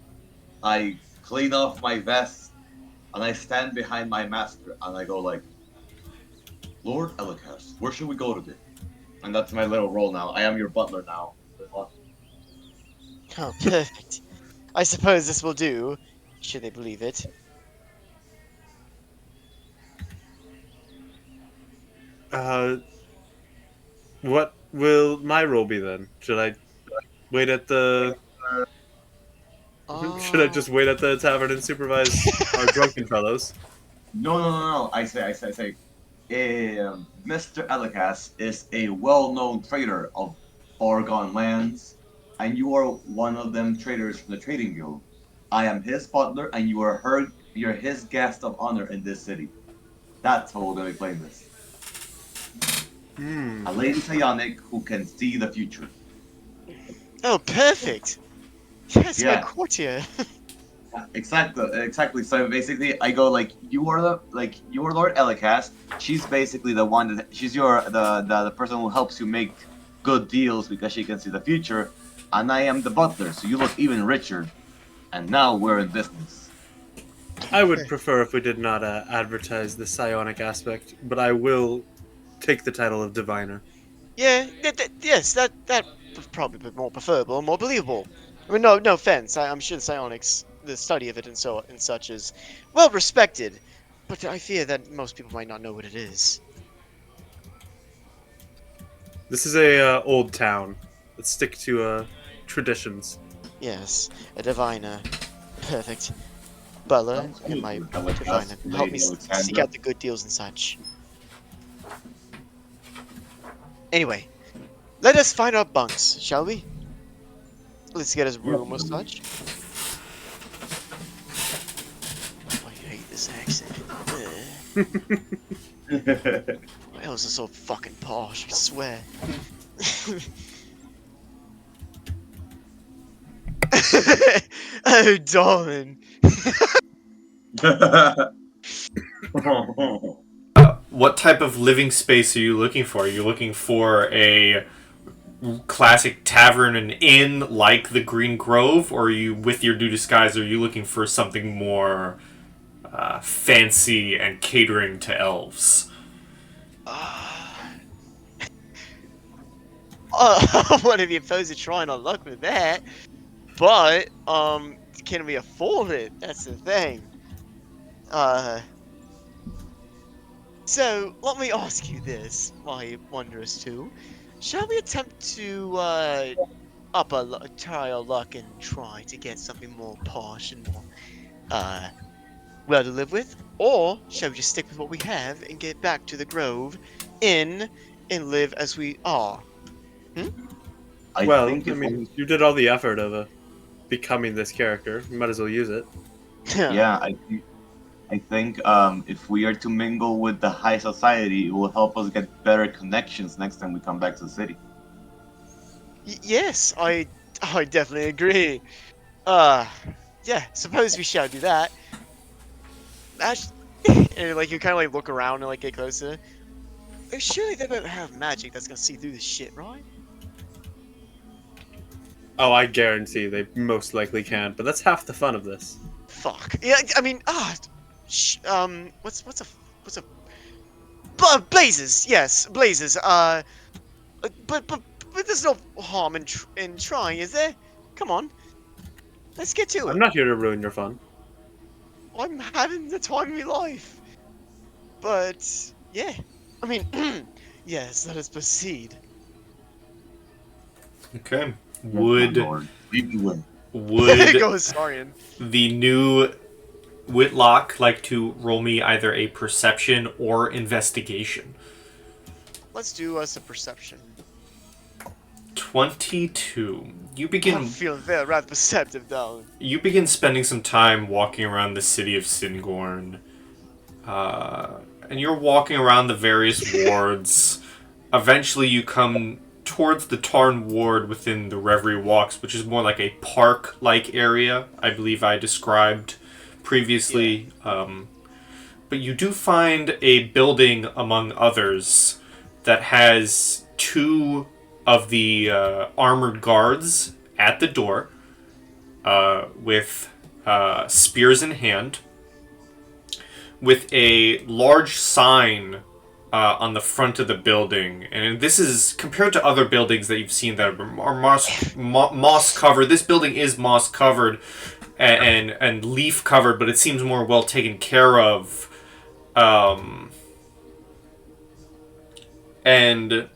I clean off my vest, and I stand behind my master and I go like, Lord Elacast, where should we go today? And that's my little role now. I am your butler now. Oh, perfect. I suppose this will do, should they believe it. What will my role be then? Should I wait at the? Should I just wait at the tavern and supervise our drunken fellows? No. I say. Mr. Elacast is a well-known trader of foregone lands, and you are one of them traders from the trading guild. I am his butler, and you're his guest of honor in this city. That's how we're gonna be playing this. A lady psionic who can see the future. Oh, perfect! Yes, my Yeah. courtier. Exactly. So basically, I go like, you are Lord Elacast. She's basically the one that she's the person who helps you make good deals because she can see the future, and I am the butler. So you look even richer, and now we're in business. I would prefer if we did not advertise the psionic aspect, but I will take the title of diviner. Yeah, yes, that would probably be more preferable and more believable. I mean, no offense. I'm sure the psionics, the study of it and such is well respected, but I fear that most people might not know what it is. This is a old town. Let's stick to traditions. Yes, a diviner. Perfect. Butler Sounds and good, my Elacast, diviner. Help me Lady seek Alexandra. out the good deals and such. Anyway, let us find our bunks, shall we? Let's get his room or such. I hate this accent. Ugh. Wales are so fucking posh, I swear. Oh, darling. What type of living space are you looking for? Are you looking for a classic tavern and inn like the Green Grove, or are you, with your new disguise, are you looking for something more fancy and catering to elves? One of you opposed to trying our luck with that, but can we afford it? That's the thing. So let me ask you this, my wondrous two. Shall we attempt to try our luck and try to get something more posh and more well to live with, or shall we just stick with what we have and get back to the Grove Inn and live as we are? Well, think I if mean, you did all the effort of becoming this character. You might as well use it. yeah, I think if we are to mingle with the high society, it will help us get better connections next time we come back to the city. Yes, I definitely agree. Yeah, suppose we shall do that. And like you kind of like look around and like get closer. Surely they don't have magic that's gonna see through this shit, right? Oh, I guarantee they most likely can, but that's half the fun of this. Fuck. Yeah, I mean, what's a blazes? Yes, blazes. But there's no harm in trying, is there? Come on, let's get to I'm it. not here to ruin your fun. I'm having the time of my life. But yeah, I mean, yes, let us proceed. Okay. Yes, my Would lord. Lead the way. would Go Astarian. the new Whitlock like to roll me either a perception or investigation? Let's do us a perception. 22. You I'm begin feeling very rather perceptive, darling. spending some time walking around the city of Syngorn. And you're walking around the various wards. Eventually, you come towards the Tarn ward within the Reverie Walks, which is more like a park-like area, I believe I described previously. But you do find a building, among others, that has two of the armored guards at the door with spears in hand, with a large sign on the front of the building. And this is, compared to other buildings that you've seen that are moss covered, this building is moss covered and leaf covered, but it seems more well taken care of. And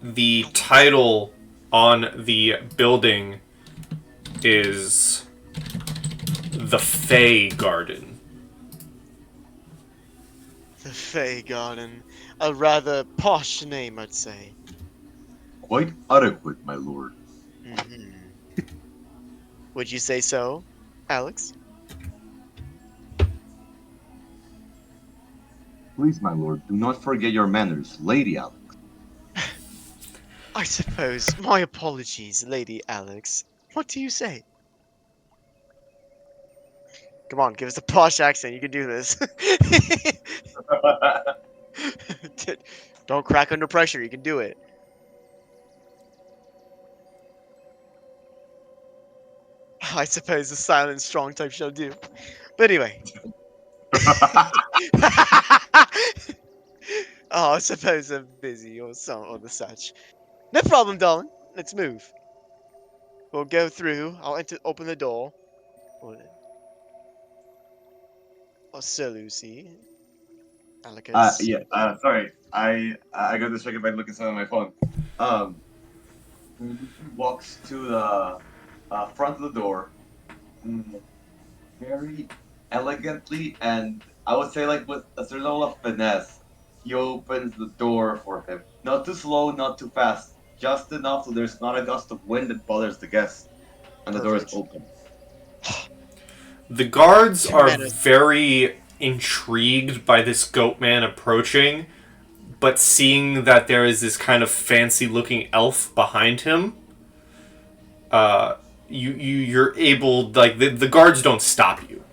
the title on the building is the Fey Garden. The Fey Garden. A rather posh name, I'd say. Quite adequate, my lord. Mm-hmm. Would you say so, Alex? Please, my lord, do not forget your manners, Lady Alex. I suppose. My apologies, Lady Alex. What do you say? Come on, give us a posh accent. You can do this. Don't crack under pressure. You can do it. I suppose the silent, strong type shall do. But anyway. Oh, I suppose I'm busy or the such. No problem, darling. Let's move. We'll go through. I'll open the door. Oh, Sir Lucy. Alicus. Yeah. Sorry. I got distracted by looking something on my phone. Walks to the front of the door, very elegantly, and I would say like with a certain level of finesse. He opens the door for him. Not too slow, not too fast. Just enough so there's not a gust of wind that bothers the guest. And the door is Perfect. open. The guards are Tremendous. very intrigued by this goat man approaching, but seeing that there is this kind of fancy looking elf behind him, you're able, like, the guards don't stop you.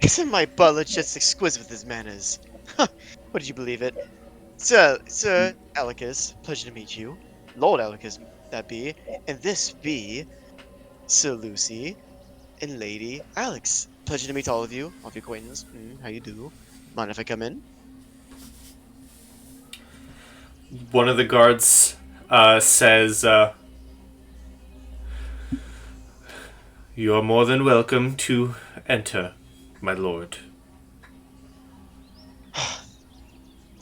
Isn't my butler just exquisite with his manners? Huh, would you believe it? Sir Alicus, pleasure to meet you. Lord Alicus, that be. And this be Sir Lucy and Lady Alex. Pleasure to meet all of you, all of your acquaintance. How you do? Mind if I come in? One of the guards says, "You are more than welcome to enter, my lord."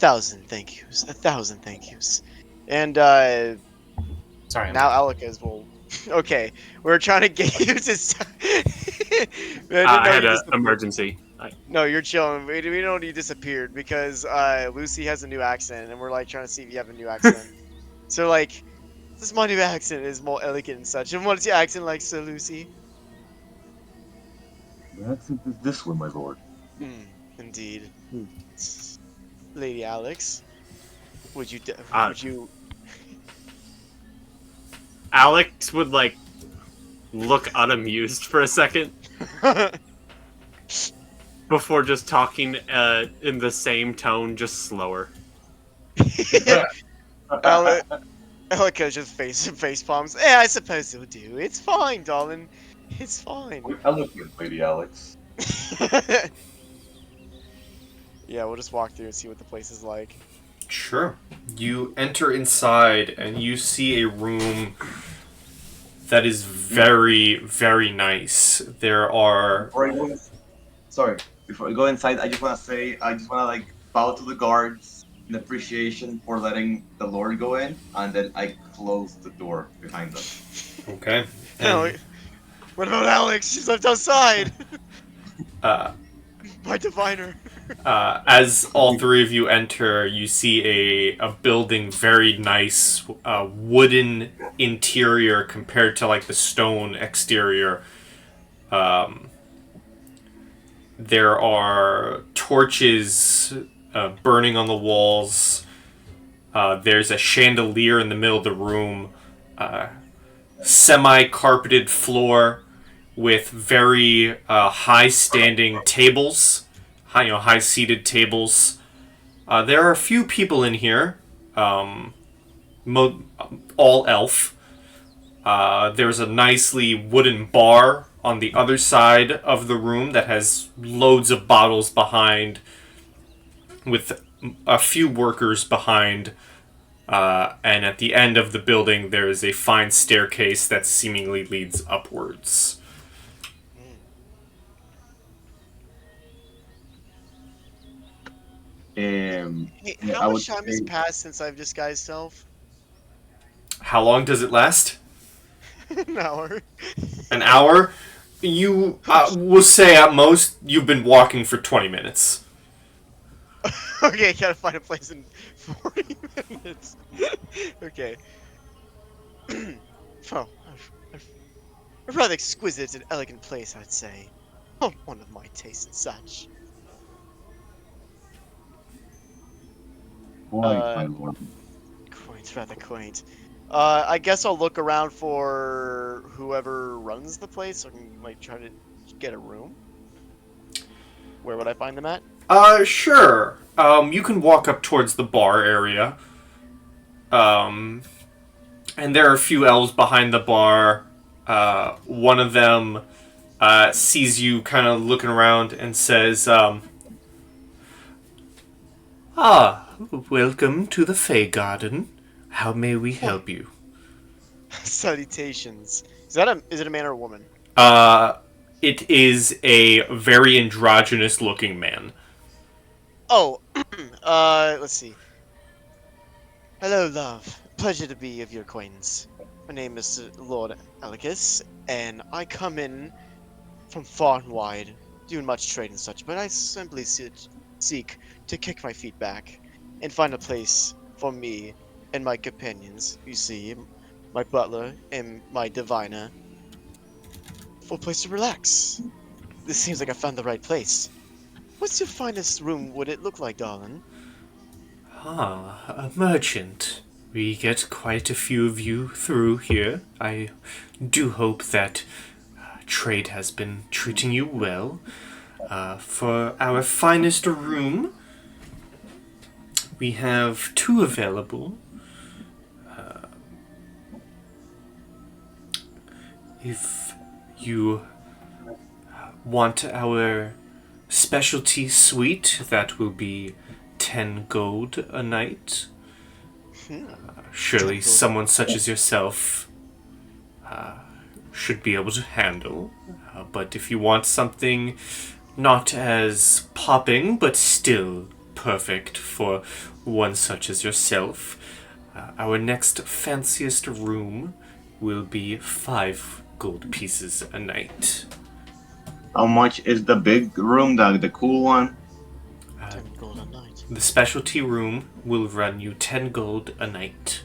1,000 thank yous. 1,000 thank yous. And Sorry. now Alicus will. Okay, we're trying to get you to. I had an emergency. No, you're chilling. We don't know you disappeared because Lucy has a new accent, and we're like trying to see if you have a new accent. So like, this my new accent is more elegant and such. And what's your accent like, Sir Lucy? The accent is this one, my lord. Indeed. Lady Alex, would you? Alex would like look unamused for a second before just talking in the same tone, just slower. Elika just face palms. Yeah, I suppose it'll do. It's fine, darling. It's fine. Eloquent, Lady Alex. Yeah, we'll just walk through and see what the place is like. Sure. You enter inside and you see a room that is very, very nice. There are... Before I go inside, I just want to like bow to the guards in appreciation for letting the Lord go in, and then I close the door behind them. Okay. What about Alex? She's left outside. Uh, My diviner. As all three of you enter, you see a building, very nice, wooden interior compared to like the stone exterior. There are torches burning on the walls. There's a chandelier in the middle of the room. Semi-carpeted floor with very high-standing tables, high-seated tables. There are a few people in here, all elf. There's a nicely wooden bar on the other side of the room that has loads of bottles behind, with a few workers behind. And at the end of the building, there is a fine staircase that seemingly leads upwards. Hey, Yeah, how I much would time has say passed since I've disguised self? How long does it last? An hour. An hour? You will say at most you've been walking for 20 minutes. Okay, gotta find a place in 40 minutes. Okay. Oh, a rather exquisite and elegant place, I'd say. Oh, one of my tastes and such. quite, my lord. Quaint, rather quaint. I guess I'll look around for whoever runs the place, so I can like try to get a room. Where would I find them at? Sure. You can walk up towards the bar area. And there are a few elves behind the bar. One of them sees you kind of looking around and says, welcome to the Fey Garden. How may we help you? Salutations. Is it a man or a woman? It is a very androgynous looking man. Oh, let's see. Hello, love. Pleasure to be of your acquaintance. My name is Lord Alicus, and I come in from far and wide, doing much trade and such, but I simply seek to kick my feet back and find a place for me and my companions. You see, my butler and my diviner, for a place to relax. This seems like I found the right place. What's your finest room would it look like, darling? A merchant. We get quite a few of you through here. I do hope that trade has been treating you well. For our finest room, we have two available. If you want our specialty suite, that will be 10 gold a night. Surely someone such as yourself should be able to handle. But if you want something not as popping, but still perfect for one such as yourself, our next fanciest room will be 5 gold pieces a night. How much is the big room, the cool one? 10 gold a night. The specialty room will run you 10 gold a night.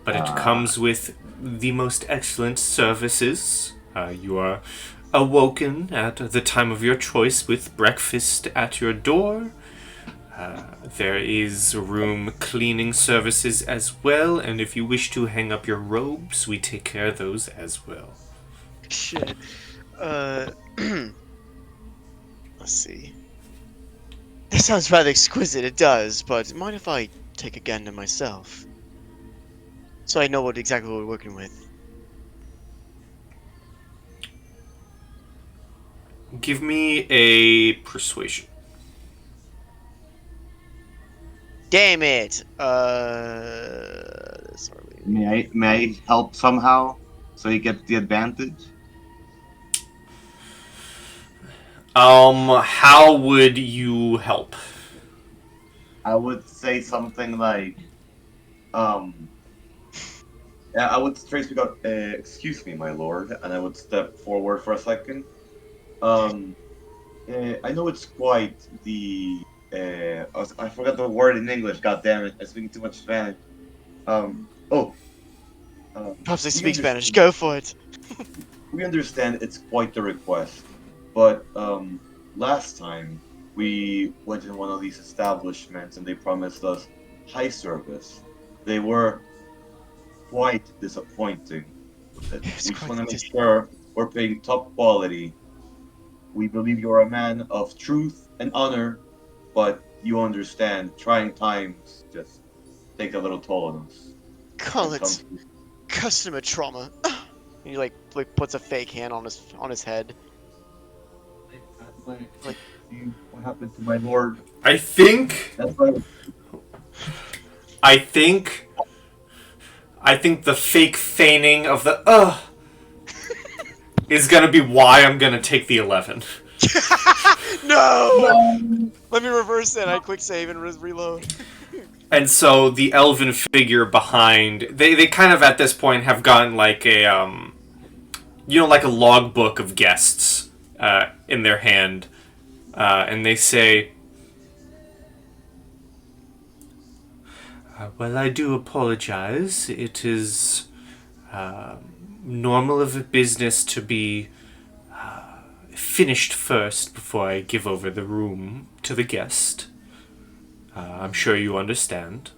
But it comes with the most excellent services. You are awoken at the time of your choice with breakfast at your door. There is room cleaning services as well, and if you wish to hang up your robes, we take care of those as well. Shit. Let's see. That sounds rather exquisite, it does, but mind if I take a gander myself? So I know what exactly we're working with. Give me a persuasion. Damn it! Sorry. May I help somehow so he gets the advantage? How would you help? I would say something like, yeah, I would straight speak out, excuse me, my lord, and I would step forward for a second. I know it's quite the. I forgot the word in English. God damn it! I speak too much Spanish. Oh. Perhaps they We speak Spanish. understand. Go for it. We understand it's quite the request, but last time we went in one of these establishments and they promised us high service. They were quite disappointing with it. It's We just quite want to make dis- sure we're paying top quality. We believe you're a man of truth and honor, but you understand trying times just take a little toll on us when Call it comes it to. customer trauma. And he like puts a fake hand on his head. Like See what happened to my lord. I think. That's why. I think. I think the fake feigning of the is gonna be why I'm gonna take the 11. no. Let me reverse that. I quick save and reload. And so the elven figure behind, they kind of at this point have gotten like a like a logbook of guests in their hand, and they say, "Well, I do apologize. It is normal of a business to be finished first before I give over the room to the guest. I'm sure you understand."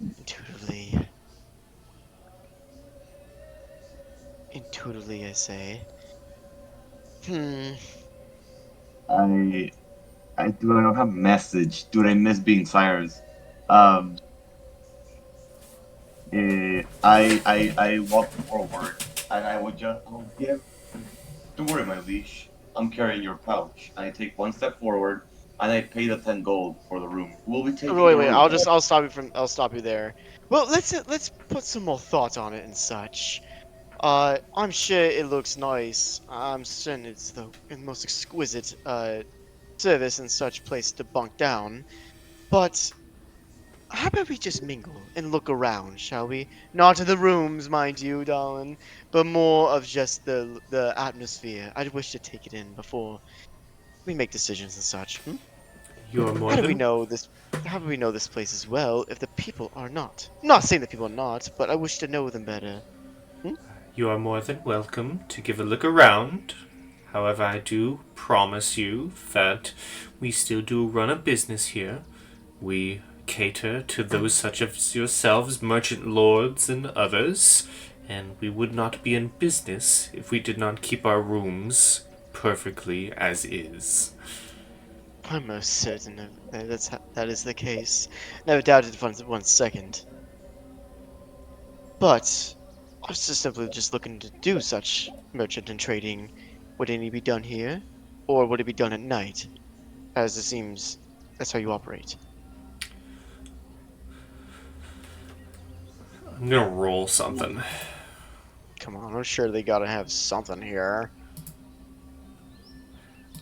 Intuitively. Intuitively, I say. Hmm. I I do I don't have message. Dude, I miss being sires. Um I walk forward and I'll give don't worry my leash. I'm carrying your pouch. I take one step forward and I pay the 10 gold for the room. We'll be taking Wait, the wait. room. I'll stop you there. Well, let's put some more thought on it and such. I'm sure it looks nice. I'm certain it's the most exquisite service and such place to bunk down. But how about we just mingle and look around, shall we? Not in the rooms, mind you, darling, but more of just the atmosphere. I'd wish to take it in before we make decisions and such. Hmm? You are more How do we than know this? How do we know this place as well if the people are not? I'm not saying the people are not, but I wish to know them better. Hmm? You are more than welcome to give a look around. However, I do promise you that we still do run a business here. We cater to those such as yourselves, merchant lords and others, and we would not be in business if we did not keep our rooms perfectly as is. I'm most certain of that is the case. Never doubted for 1 second. But I was just simply just looking to do such merchant and trading. Would any be done here, or would it be done at night? As it seems that's how you operate. I'm gonna roll something. Come on, I'm sure they gotta have something here.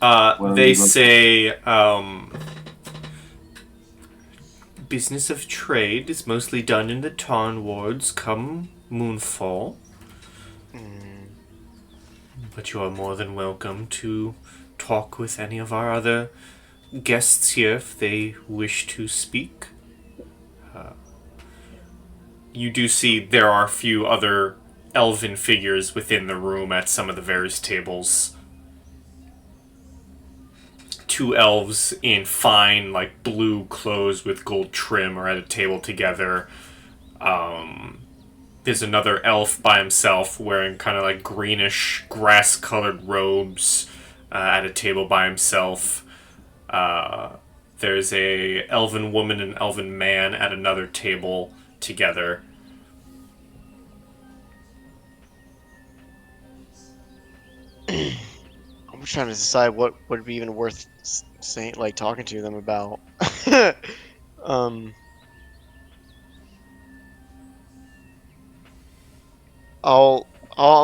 What are They you looking? say, business of trade is mostly done in the Tarn wards come moonfall, Hmm. but you are more than welcome to talk with any of our other guests here if they wish to speak. You do see there are a few other elven figures within the room at some of the various tables. Two elves in fine, like blue clothes with gold trim are at a table together. There's another elf by himself wearing kind of like greenish grass colored robes at a table by himself. There's a elven woman and elven man at another table together. I'm trying to decide what would be even worth saying, like talking to them about. um, I'll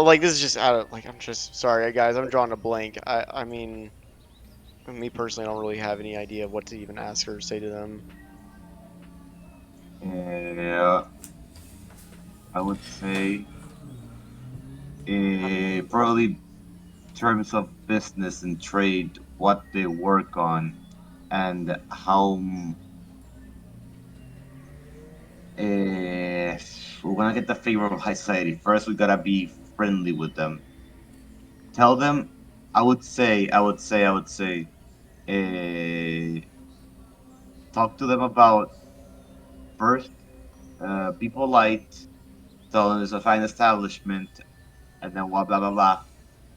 like this is just out of like I'm just sorry guys. I'm drawing a blank. I mean, me personally, I don't really have any idea of what to even ask or say to them. Yeah, I would say probably terms of business and trade, what they work on, and how we want to get the favor of high society. First, we gotta be friendly with them. Tell them, uh, talk to them about first, be polite, tell them it's a fine establishment, and then blah blah blah blah,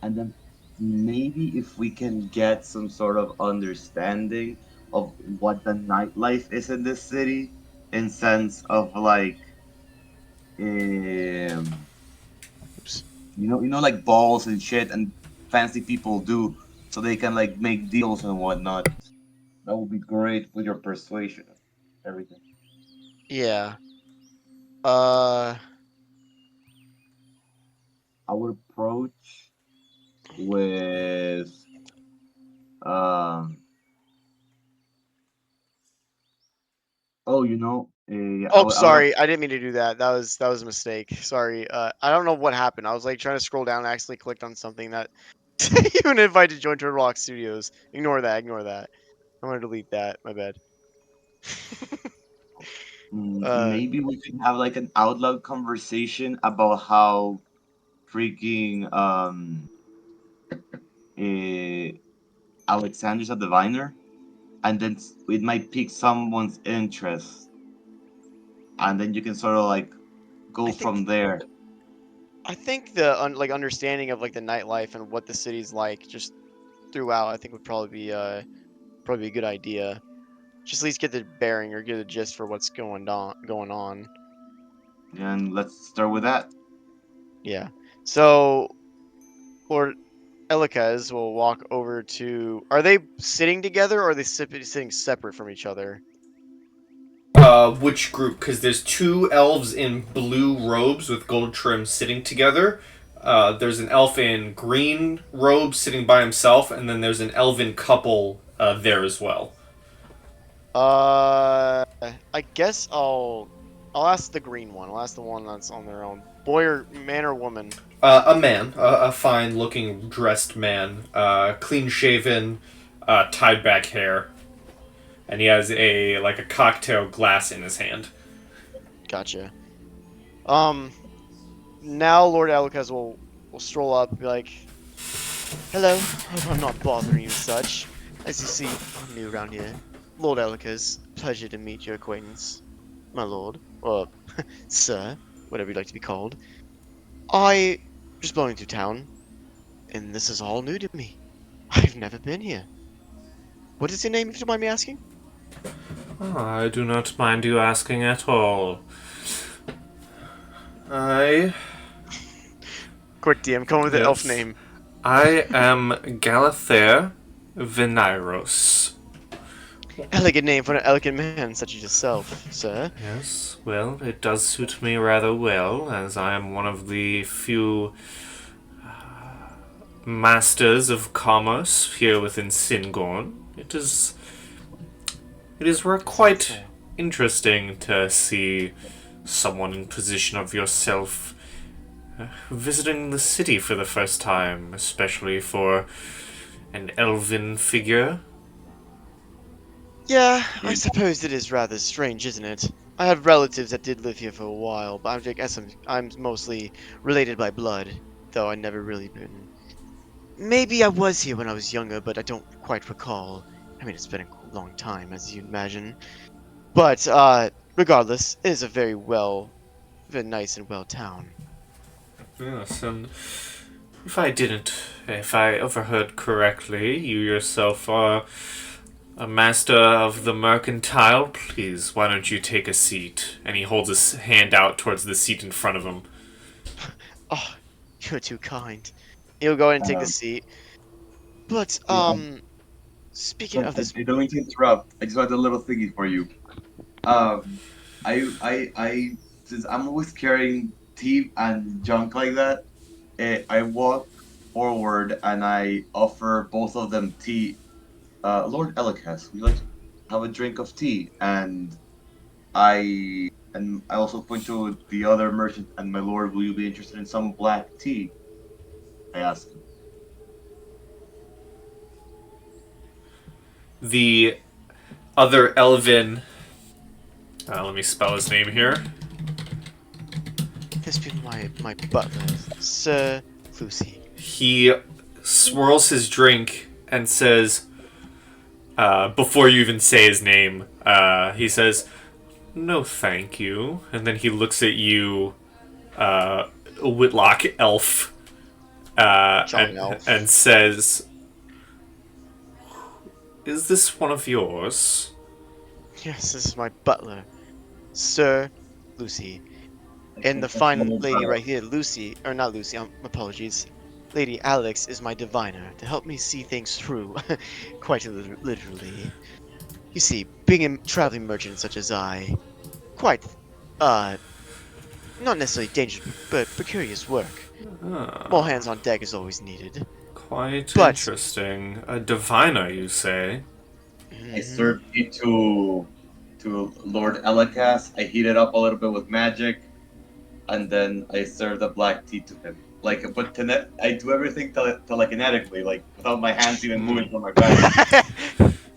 and then maybe if we can get some sort of understanding of what the nightlife is in this city, in sense of like, um, Oops. like balls and shit, and fancy people do, so they can like make deals and whatnot. That would be great with your persuasion, everything. Yeah. Uh, I would approach with um. Oh, oh, sorry. I didn't mean to do that. That was a mistake. Sorry. I don't know what happened. I was like trying to scroll down and accidentally clicked on something that you an invite to join Turtle Rock Studios. Ignore that. Ignore that. I'm gonna delete that. My bad. uh, Maybe we can have like an out loud conversation about how freaking uh, Alexander's a diviner, and then it might pique someone's interest, and then you can sort of like I go from think there. I think the like understanding of like the nightlife and what the city's like just throughout, I think would probably be a good idea. Just at least get the bearing or get a gist for what's going on. And let's start with that. Yeah. So Lord Elikaz will walk over to. Are they sitting together or are they sitting separate from each other? Which group? Because there's two elves in blue robes with gold trim sitting together. There's an elf in green robe sitting by himself, and then there's an elven couple there as well. I guess I'll ask the green one. I'll ask the one that's on their own. Boy or man or woman? A man, a fine-looking, dressed man, clean-shaven, tied back hair, and he has a cocktail glass in his hand. Gotcha. Um, now Lord Elikaz will stroll up and be like, "Hello, hope I'm not bothering you and such. As you see, I'm new around here. Lord Elikaz, pleasure to meet your acquaintance, my lord, or sir, whatever you'd like to be called. I just blowing through town, and this is all new to me. I've never been here. What is your name, if you don't mind me asking?" I do not mind you asking at all. I Quick DM, come up with an elf name. I am Galather Venairos. Elegant name for an elegant man such as yourself, sir. Yes, well, it does suit me rather well, as I am one of the few masters of commerce here within Syngorn. It is quite interesting to see someone in position of yourself visiting the city for the first time, especially for an elven figure. Yeah, I suppose it is rather strange, isn't it? I have relatives that did live here for a while, but I guess I'm mostly related by blood, though I never really been. Maybe I was here when I was younger, but I don't quite recall. I mean, it's been a long time, as you'd imagine. But, regardless, it is a very nice and well town. Yes, and if I overheard correctly, you yourself are a master of the mercantile. Please, why don't you take a seat? And he holds his hand out towards the seat in front of him. Oh, you're too kind. He'll go ahead and take the Um, seat. But, yeah, speaking of this. I don't mean to interrupt. I just had a little thingy for you. I since I'm always carrying tea and junk like that, I walk forward and I offer both of them tea. Lord Elikas, would you like to have a drink of tea? And I also point to the other merchant, and my lord, will you be interested in some black tea? I ask him. the other elven. Let me spell his name here. This be my butler, Sir Lucy. He swirls his drink and says, before you even say his name, he says, "No, thank you." And then he looks at you, Whitlock elf, Elf. and says, "Is this one of yours?" Yes, this is my butler, Sir Lucy. And the fine lady right here, Lucy, or not Lucy, apologies. Lady Alex is my diviner to help me see things through, quite literally. You see, being a traveling merchant such as I, quite, not necessarily dangerous, but precarious work. More hands on deck is always needed. Quite But- interesting. A diviner, you say? I served it to Lord Elikas. I heated up a little bit with magic, and then I served the black tea to him. Like, but I do everything telekinetically, like without my hands even moving from my back.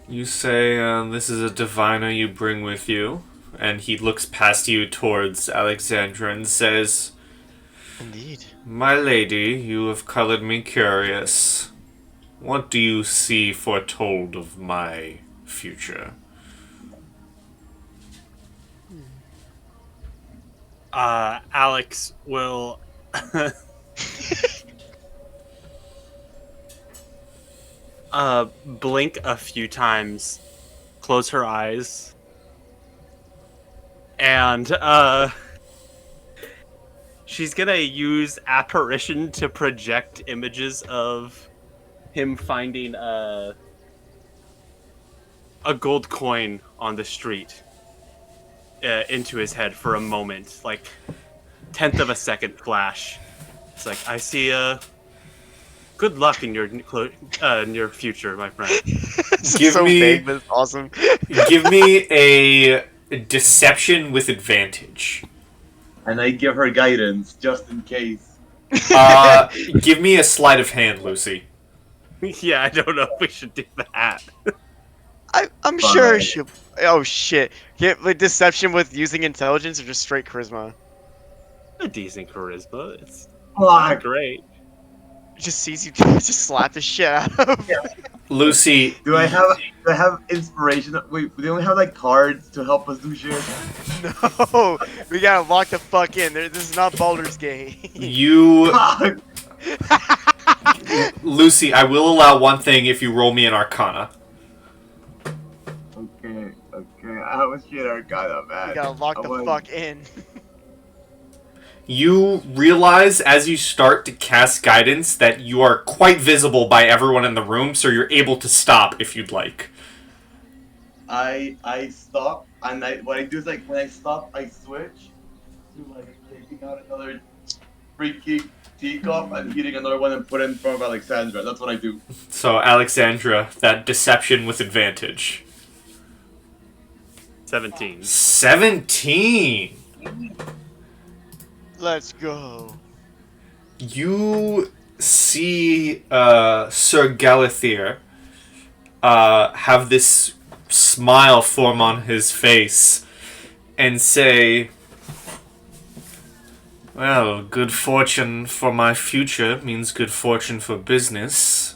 You say this is a diviner you bring with you, and he looks past you towards Alexandra and says, Indeed. "My lady, you have colored me curious. What do you see foretold of my future?" Alex will blink a few times, close her eyes, and she's gonna use apparition to project images of him finding a gold coin on the street into his head for a moment, like 10th of a second flash. It's like, I see good luck in your future, my friend. This is Give so me- vague, but it's awesome. Give me a deception with advantage. And I give her guidance just in case. Give me a sleight of hand, Lucy. Yeah, I don't know if we should do that. I'm Fine. sure she. Oh shit! Get like deception with using intelligence or just straight charisma. A decent charisma. It's Fuck! great. Just sees you just slap the shit out of him. Lucy, Do I have inspiration? Wait, do they only have like cards to help us do shit? No, we gotta lock the fuck in. This is not Baldur's Gate. you... Fuck! Lucy, I will allow one thing if you roll me an Arcana. Okay. How much shit are Arcana, man? We gotta lock the fuck in. You realize as you start to cast guidance that you are quite visible by everyone in the room, so you're able to stop if you'd like. I stop, and what I do is like when I stop, I switch to like taking out another free teacup and heating another one and put it in front of Alexandra. That's what I do. So, Alexandra, that deception with advantage. 17. 17! Let's go. You see Sir Galathier have this smile form on his face and say, "Well, good fortune for my future means good fortune for business.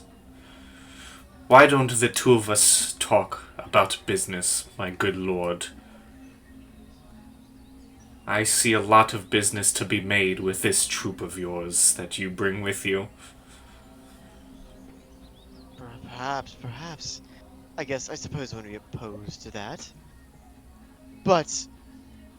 Why don't the two of us talk about business, my good lord? I see a lot of business to be made with this troop of yours that you bring with you." Perhaps. I suppose I wouldn't be opposed to that. But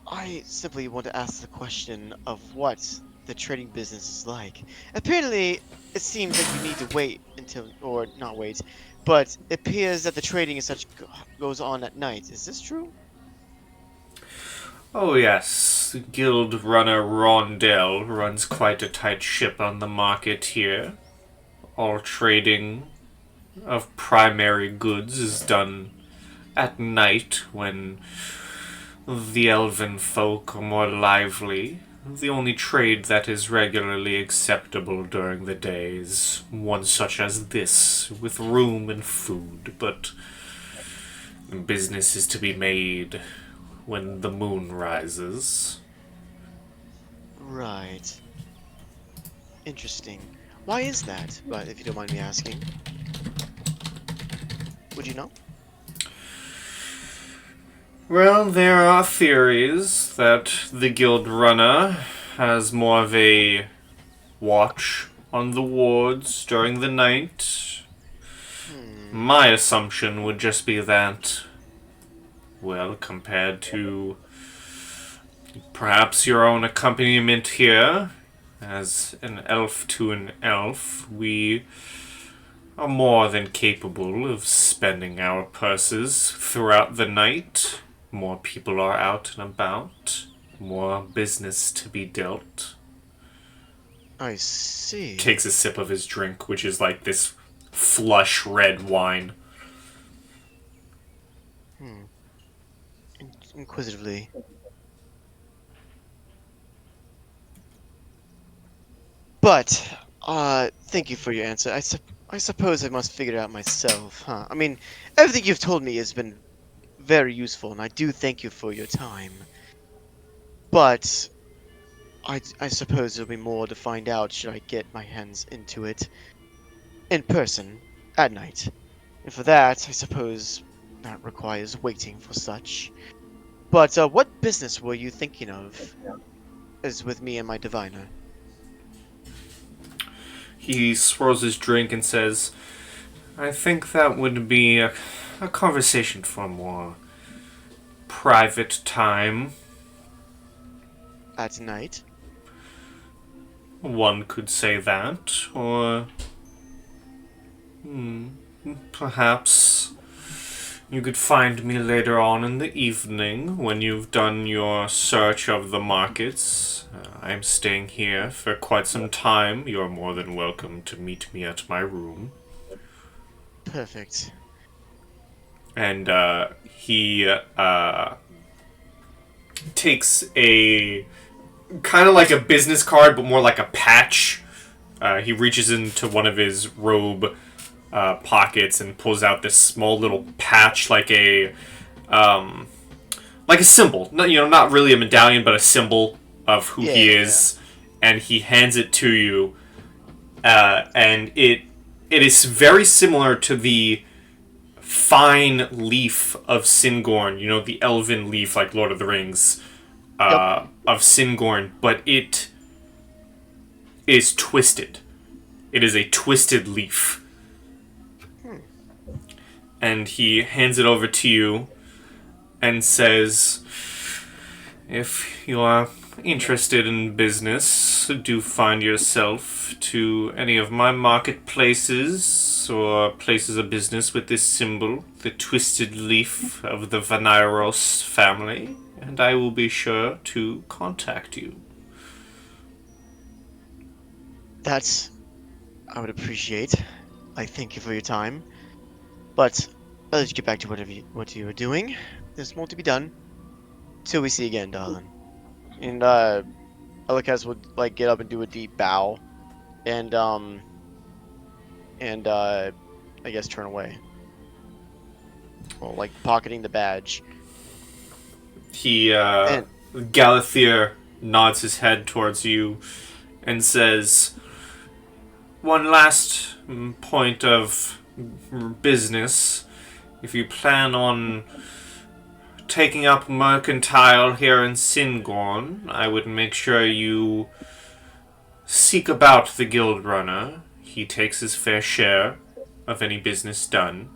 I simply want to ask the question of what the trading business is like. Apparently, it seems like you need to wait until, or not wait, but it appears that the trading and such goes on at night. Is this true? Oh yes, Guild runner Rondell runs quite a tight ship on the market here. All trading of primary goods is done at night when the elven folk are more lively. The only trade that is regularly acceptable during the day is one such as this, with room and food, but Business is to be made when the moon rises. Right. Interesting. Why is that? But if you don't mind me asking. Would you know? Well, there are theories that the guild runner has more of a watch on the wards during the night. My assumption would just be that, well, compared to perhaps your own accompaniment here, as an elf to an elf, we are more than capable of spending our purses throughout the night. More people are out and about. More business to be dealt. I see. Takes a sip of his drink, which is like this flush red wine. Inquisitively. But, thank you for your answer. I suppose I must figure it out myself, huh? I mean, everything you've told me has been very useful, and I do thank you for your time. But, I suppose there'll be more to find out should I get my hands into it in person at night. And for that, I suppose that requires waiting for such. But, what business were you thinking of? As with me and my diviner? He swirls his drink and says, I think that would be a conversation for a more private time. At night? One could say that, or perhaps you could find me later on in the evening when you've done your search of the markets. I'm staying here for quite some time. You're more than welcome to meet me at my room. Perfect. And he takes a kind of like a business card, but more like a patch. He reaches into one of his robe pockets and pulls out this small little patch, like a symbol. Not really a medallion, but a symbol of who he is. And he hands it to you, and it is very similar to the fine leaf of Syngorn. You know, the elven leaf, like Lord of the Rings. Of Syngorn, but it is twisted. It is a twisted leaf. And he hands it over to you and says, if you are interested in business, do find yourself to any of my marketplaces or places of business with this symbol, the twisted leaf of the Vanairos family, and I will be sure to contact you. That's... I would appreciate. I thank you for your time. But, let's get back to what you were doing. There's more to be done. Till we see again, darling. And, Elikas would, get up and do a deep bow. And, I guess turn away. Well, pocketing the badge. He, Galathier nods his head towards you and says, one last point of business. If you plan on taking up mercantile here in Syngorn, I would make sure you seek about the guild runner. He takes his fair share of any business done.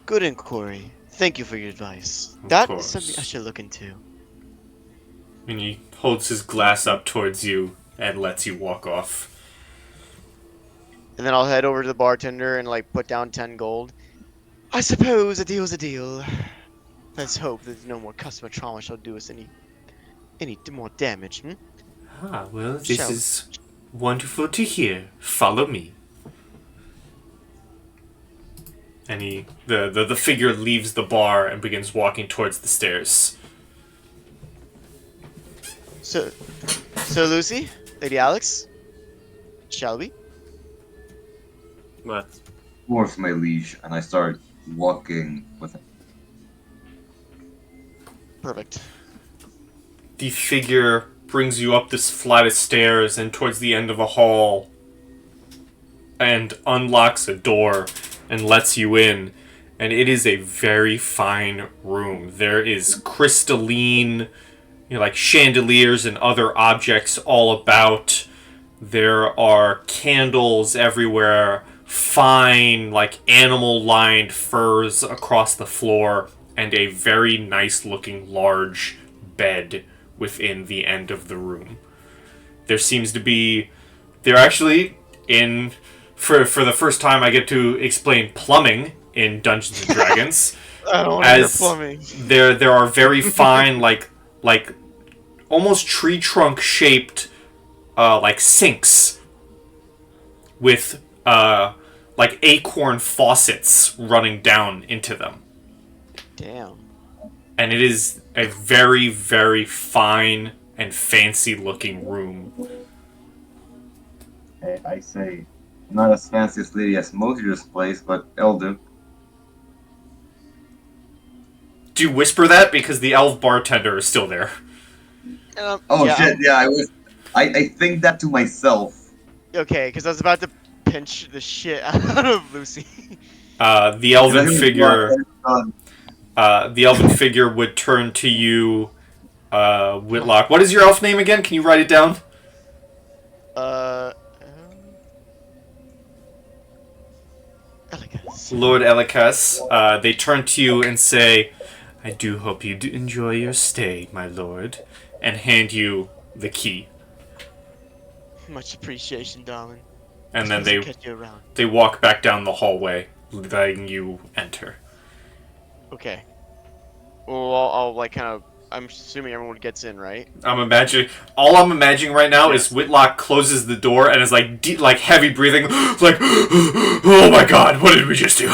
Good inquiry. Thank you for your advice. Of That course. is something I should look into. And he holds his glass up towards you and lets you walk off. And then I'll head over to the bartender and put down 10 gold. I suppose a deal's a deal. Let's hope that no more customer trauma shall do us any more damage. Well, this Shall we? is wonderful to hear. Follow me. And the figure leaves the bar and begins walking towards the stairs. So Lucy, Lady Alex, shall we? But course, my liege, and I start walking with him. Perfect. The figure brings you up this flight of stairs and towards the end of a hall and unlocks a door and lets you in. And it is a very fine room. There is crystalline, like chandeliers and other objects all about. There are candles everywhere, fine, like animal lined furs across the floor, and a very nice looking large bed within the end of the room. There seems to be. They're actually in. For the first time, I get to explain plumbing in Dungeons and Dragons. I don't want to hear As plumbing. there are very fine, like almost tree trunk shaped like sinks with like acorn faucets running down into them. Damn. And it is a very, very fine and fancy looking room. Hey, I say, not as fancy as lady as Mosier's place, but it'll do. Do you whisper that because the elf bartender is still there? Oh yeah, shit! Yeah, I think that to myself. Okay, because I was about to pinch the shit out of Lucy. The elven figure. The elven figure would turn to you, Whitlock. What is your elf name again? Can you write it down? Uh, Elegance. Lord Elikas. They turn to you and say, "I do hope you do enjoy your stay, my lord," and hand you the key. Much appreciation, darling. And then Suppose I'll catch you around. they walk back down the hallway, letting you enter. Okay. Well, I'll like kind of. I'm assuming everyone gets in, right? All I'm imagining right now Yes. is Whitlock closes the door and is like like heavy breathing, like, oh my god, what did we just do?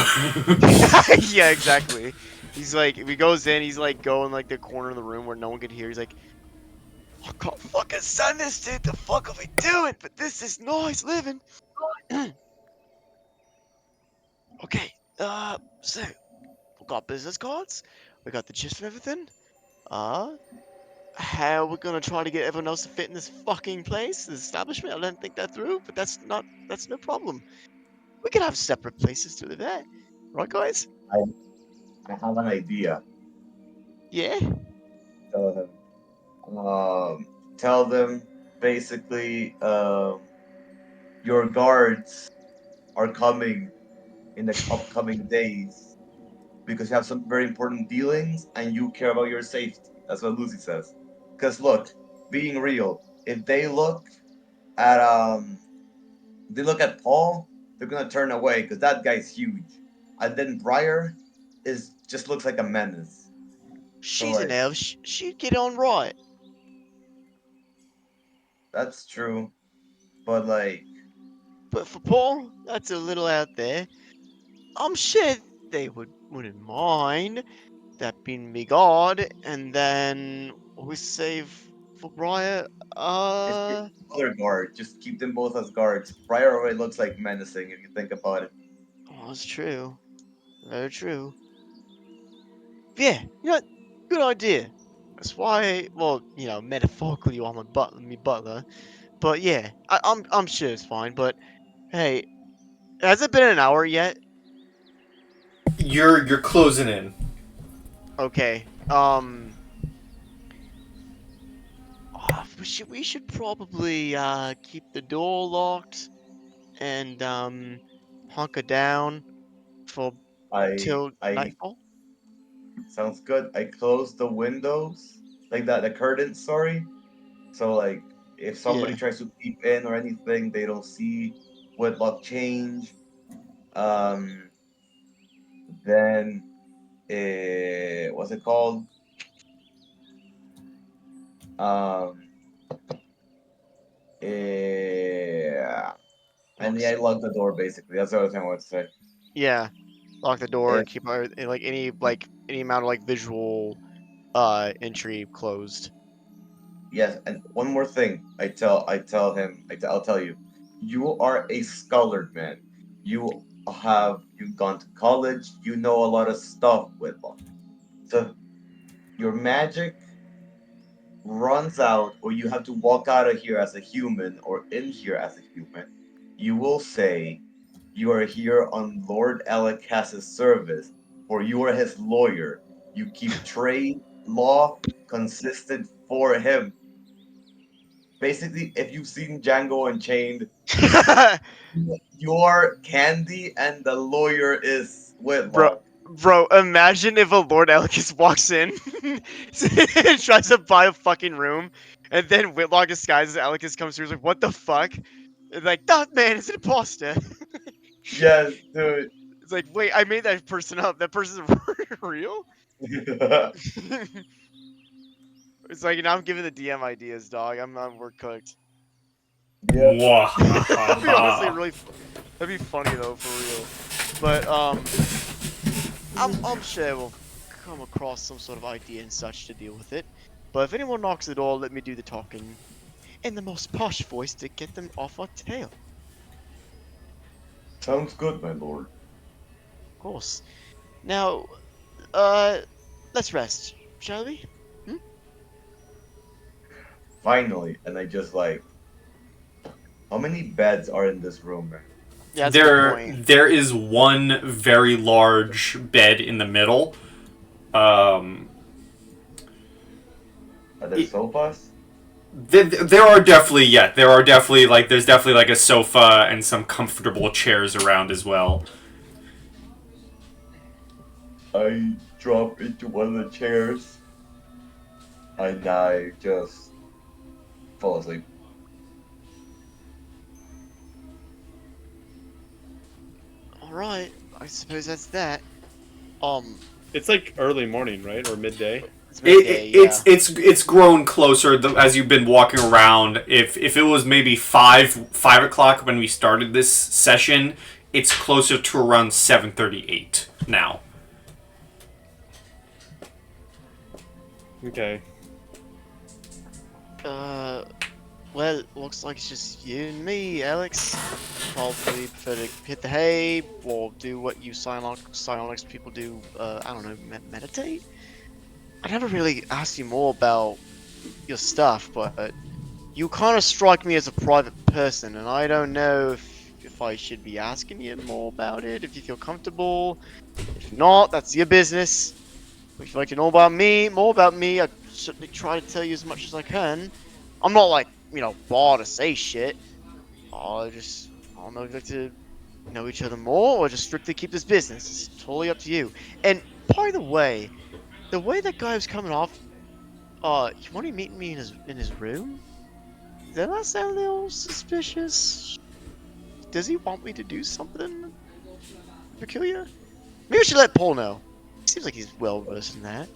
Yeah, exactly. He's like, if he goes in, he's like going like the corner of the room where no one could hear. He's like, I can't fucking stand this, dude. The fuck are we doing? But this is nice living. Okay. So we got business cards. We got the gist of everything. How we're gonna try to get everyone else to fit in this fucking place, this establishment? I didn't think that through, but that's no problem. We can have separate places to live at, right, guys? I have an idea. Yeah. Tell him. Tell them basically. Your guards are coming in the upcoming days because you have some very important dealings and you care about your safety. That's what Lucy says. Because look, being real, if at they look at Paul, they're gonna turn away because that guy's huge. And then Briar is just looks like a menace. So She's an like elf. She'd get on right. that's true, but like But for Paul, that's a little out there. I'm sure they wouldn't mind that being me god, and then we save for Briar. it's your other guard. Just keep them both as guards. Briar already looks like menacing if you think about it. Oh, that's true. Very true. Yeah, you know, good idea. That's why, well, metaphorically, you are my butler. But yeah, I'm sure it's fine. But hey, has it been an hour yet? You're closing in. Okay. We should probably keep the door locked and hunker down for till I nightfall. sounds good. I closed the windows, like that the curtains, sorry. So like if somebody Yeah. tries to peep in or anything, they don't see Whitlock change. Um then what's it called? Um and yeah, I Locks. locked the door basically. That's the other thing I wanted to say. Yeah. Lock the door Eh, and keep like any amount of like visual entry closed. yes, and one more thing. I'll tell you. You are a scholared man. You have you gone to college? You know a lot of stuff, Whitlock. So your magic runs out, or you have to walk out of here as a human, or in here as a human, you will say you are here on Lord Elikas's service, for you are his lawyer. You keep trade law consistent for him. Basically, if you've seen Django Unchained, you're Candy and the lawyer is Bro, Whitlock. bro, imagine if a Lord Elikis walks in and tries to buy a fucking room, and then Whitlock disguises Elikis comes through. He's like, what the fuck? It's like, that man is an imposter. Yes, dude. It's like, wait, I made that person up. That person's real? It's like, now I'm giving the DM ideas, dog. We're cooked. Yep. That'd be honestly Mwahaha. really, that'd be funny though, for real. But I'm sure we'll come across some sort of idea and such to deal with it. But if anyone knocks the door, let me do the talking in the most posh voice to get them off our tail. Sounds good, my lord. Of course. Now, let's rest, shall we? Finally, and I just like, how many beds are in this room, man? Yeah, that's a good There, point. there is one very large bed in the middle. Um, Are there It- sofas? there are definitely, yeah, there are definitely like there's definitely like a sofa and some comfortable chairs around as well. I drop into one of the chairs and I just fall asleep. All right, I suppose that's that. It's like early morning, right, or midday. It's It, midday, it, it's grown closer as you've been walking around. If it was maybe 5 o'clock when we started this session, it's closer to around 7:38 now. Okay. Well, looks like it's just you and me, Alex. Probably prefer to hit the hay or do what you psionics people do. I don't know, meditate. I never really asked you more about your stuff, but you kind of strike me as a private person, and I don't know if I should be asking you more about it. If you feel comfortable, if not, that's your business. If you'd like to know about me, more about me, I certainly try to tell you as much as I can. I'm not like, bar to say shit. I don't know if you'd like to know each other more or just strictly keep this business. It's totally up to you. And by the way that guy was coming off, he wanted to meet me in his room? Does that sound a little suspicious? Does he want me to do something peculiar? Maybe we should let Paul know. Seems like he's well versed in that.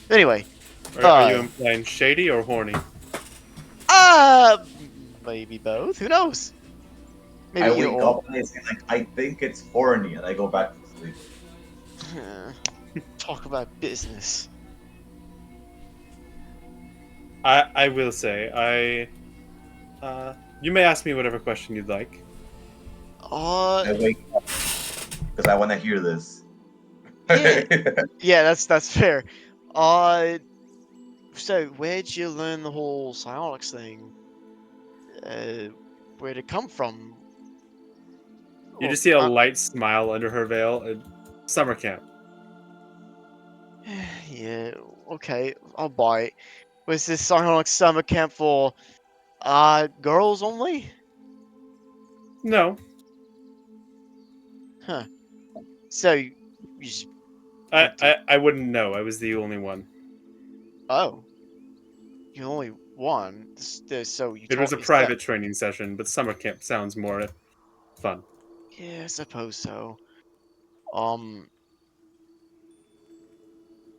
Anyway, Are you implying shady or horny? Uh, maybe both. Who knows? Maybe I either wake or. up and I say like, I think it's horny, and I go back to sleep. Talk about business. I will say you may ask me whatever question you'd like. I wake up because I want to hear this. Yeah. Yeah, that's fair. So where'd you learn the whole psionics thing? Where'd it come from? You Well, just see a light smile under her veil at summer camp. yeah, okay, I'll buy it. Was this psionics summer camp for girls only? No, Huh. So you just I, went to I wouldn't know. I was the only one. oh, you only one. So you It was taught a yourself. private training session, but summer camp sounds more fun. Yeah, I suppose so. Um,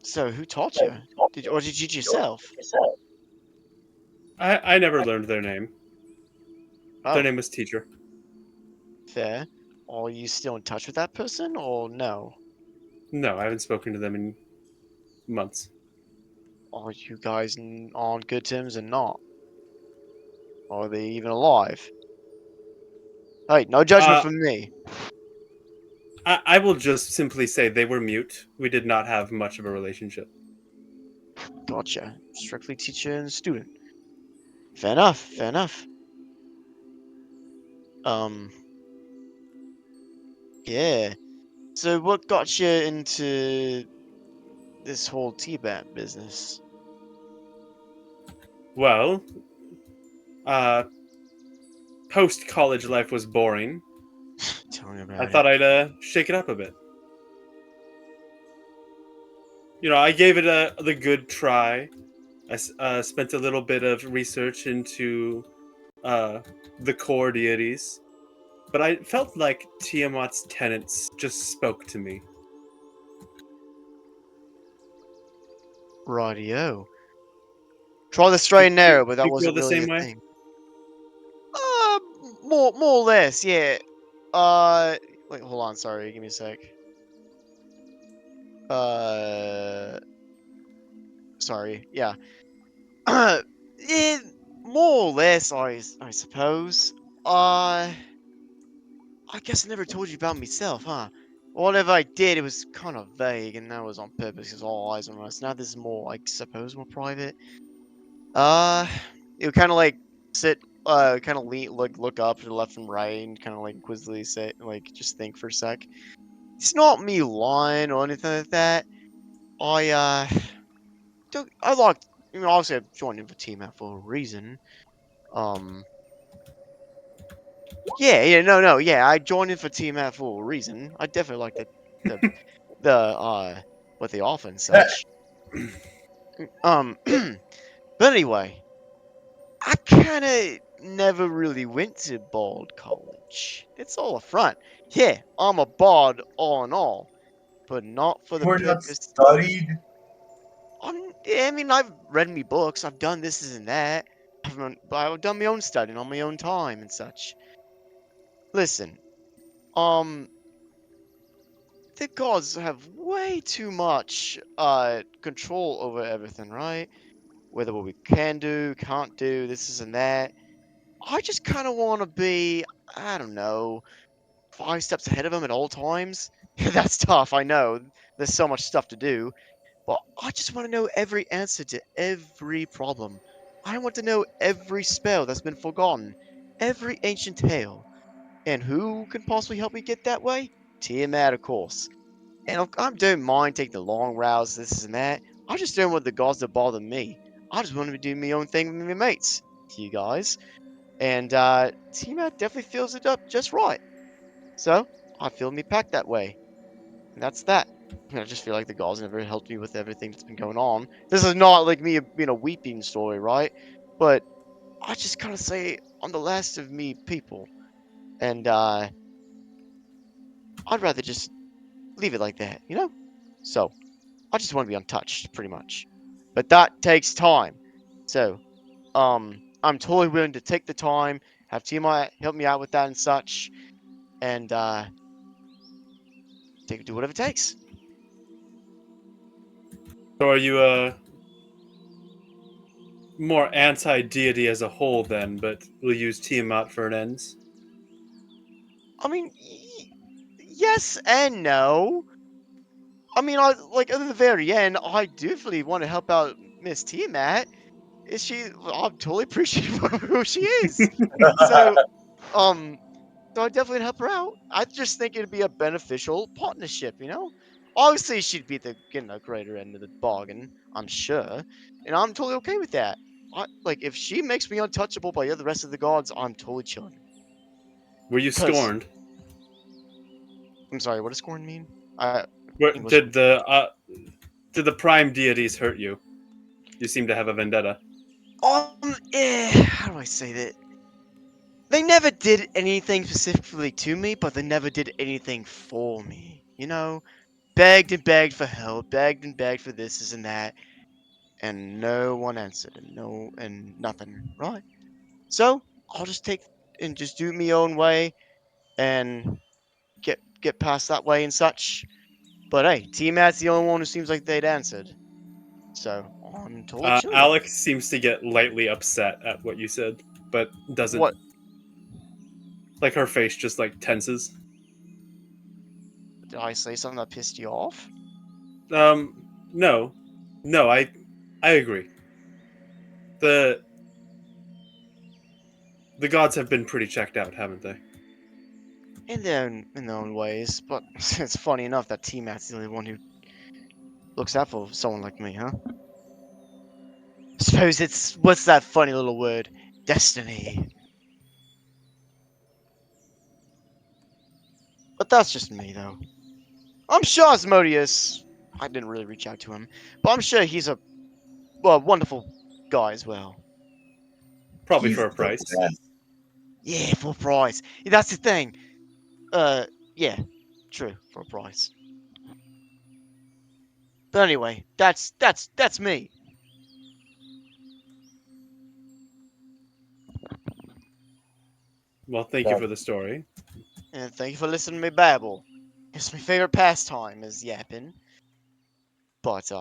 so who taught you? Did you teach yourself? I never learned their name. Their Oh, name was teacher. fair. Are you still in touch with that person, or no? No, I haven't spoken to them in months. Are you guys on good terms or not? Are they even alive? Hey, no judgment Uh, from me. I will just simply say they were mute. We did not have much of a relationship. Gotcha. Strictly teacher and student. Fair enough. Fair enough. Um. Yeah. So what got you into this whole Tibet business? Well, uh, post college life was boring. Tell me I about it. thought I'd shake it up a bit. You know, I gave it the good try. I spent a little bit of research into uh, the core deities, but I felt like Tiamat's tenets just spoke to me. Rightio. Try the straight and narrow, but that You feel wasn't the really same your way? thing. Uh, more or less, yeah. Wait, hold on, sorry, give me a sec. Uh, sorry, yeah. Yeah, more or less, I suppose. Uh, I guess I never told you about myself, huh? Whatever I did, it was kind of vague, and that was on purpose, because all eyes on us. Now this is more, I suppose, more private. Uh, it would kind of like sit, kind of lean, look up to the left and right, and kind of like quizzically say, like, just think for a sec. It's not me lying or anything like that. I, don't, I like, obviously I joined in for Team Out for a reason. Um, yeah, no, yeah, I joined in for Team Out for a reason. I definitely like the, what they offer and such. But anyway, I kinda never really went to Bard College. It's all a front. Yeah, I'm a bard all in all, but not for the We're not purpose. studied. Yeah, I mean, I've read me books, I've done this and that, but I've done my own studying on my own time and such. Listen, um, the gods have way too much control over everything, right? Whether what we can do, can't do, this is and that. I just kind of want to be, I don't know, 5 steps ahead of them at all times. That's tough, I know. There's so much stuff to do. But I just want to know every answer to every problem. I want to know every spell that's been forgotten, every ancient tale. And who can possibly help me get that way? Tiamat, of course. And I don't mind taking the long routes, this and that. I just don't want the gods to bother me. I just want to do my own thing with my mates. You guys. And Tiamat definitely fills it up just right. So, I feel me packed that way. And that's that. I just feel like the gods never helped me with everything that's been going on. This is not like me being a weeping story, right? But I just kind of say I'm the last of me people. And I'd rather just leave it like that, you know? So, I just want to be untouched, pretty much. But that takes time. So, I'm totally willing to take the time, have Tiamat help me out with that and such, and do whatever it takes. So are you more anti-deity as a whole then, but will use Tiamat for an ends? I mean, yes and no. I mean, I like at the very end, I definitely want to help out Miss Tiamat. Is she? I'm totally appreciative of who she is. So, um, so I definitely help her out. I just think it'd be a beneficial partnership, you know. Obviously, she'd be the getting a greater end of the bargain, I'm sure, and I'm totally okay with that. Like if she makes me untouchable by the rest of the gods, I'm totally chilling. Were you Cause scorned? I'm sorry, what does scorn mean? Where, English. did the prime deities hurt you? You seem to have a vendetta. How do I say that? They never did anything specifically to me, but they never did anything for me. You know, begged and begged for help, begged and begged for this and that, and no one answered, and no, and nothing. Right? So I'll just take and just do it my own way, and get past that way and such. But hey, T-Mat's the only one who seems like they'd answered, so I'm totally chilling with it. Alex seems to get lightly upset at what you said, but doesn't. What? Like her face just like tenses. Did I say something that pissed you off? No, I agree. The gods have been pretty checked out, haven't they? In their own ways, but it's funny enough that T-Mat's the only one who looks out for someone like me, huh? Suppose it's what's that funny little word? Destiny. But that's just me, though. I'm sure Asmodeus. I didn't really reach out to him, but I'm sure he's a wonderful guy as well. Probably He's for a the price. best. Yeah, for a price. Yeah, that's the thing. Yeah, true, for a price. But anyway, that's me. Well, thank you for the story. And thank you for listening to me babble. It's my favorite pastime is yapping. But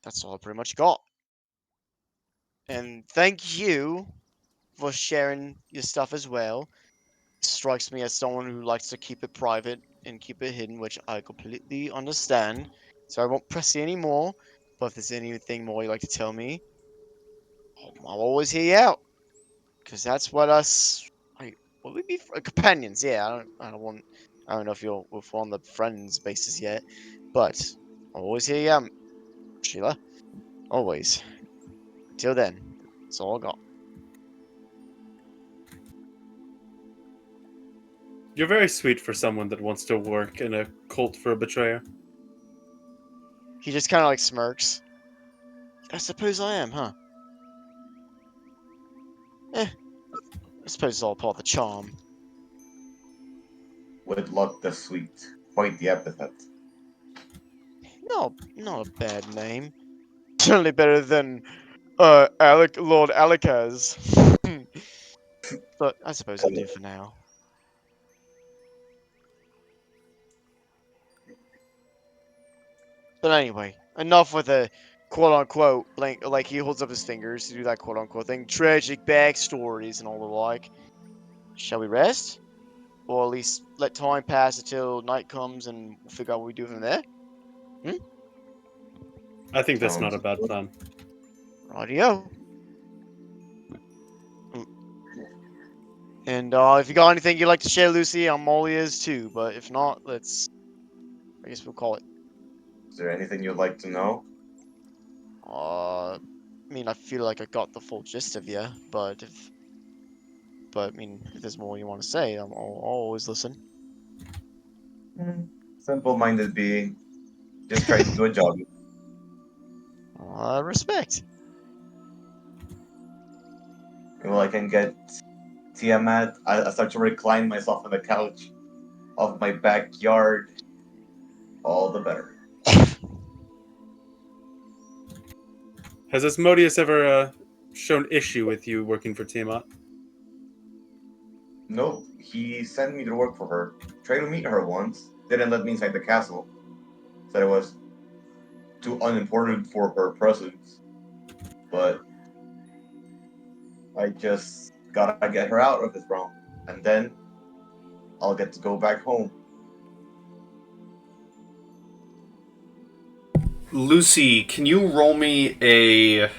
that's all I pretty much got. And thank you for sharing your stuff as well. Strikes me as someone who likes to keep it private and keep it hidden, which I completely understand. So I won't press you anymore. But if there's anything more you'd like to tell me, I'll always hear you out. Because that's what us. Will we be companions? Yeah, I don't know if if we're on the friends basis yet, but I'll always hear you out, Sheila. Always. Until then, that's all I got. You're very sweet for someone that wants to work in a cult for a betrayer. He just kind of like smirks. I suppose I am, huh? Eh, I suppose it's all part of the charm. With luck, the sweet. Quite the epithet. No, not a bad name. Certainly better than Lord Alikaz. But I suppose it'll do for now. But anyway, enough with the quote unquote blank. Like he holds up his fingers to do that quote unquote thing. Tragic backstories and all the like. Shall we rest? Or at least let time pass until night comes and we'll figure out what we do from there? I think that's not Sounds a bad good. plan. Rightio. And if you got anything you'd like to share, Lucy, I'm all ears too. But if not, I guess we'll call it. Is there anything you'd like to know? I mean, I feel like I got the full gist of you, but I mean, if there's more you want to say, I'll always listen. Simple-minded being. Just try to do a job. Respect. Well, I can get Tiamat. I start to recline myself on the couch of my backyard. All the better. Has Asmodeus ever shown issue with you working for Tiamat? No, he sent me to work for her. Tried to meet her once. Didn't let me inside the castle. Said it was too unimportant for her presence. But I just gotta get her out of this realm. And then I'll get to go back home. Lucy, can you roll me a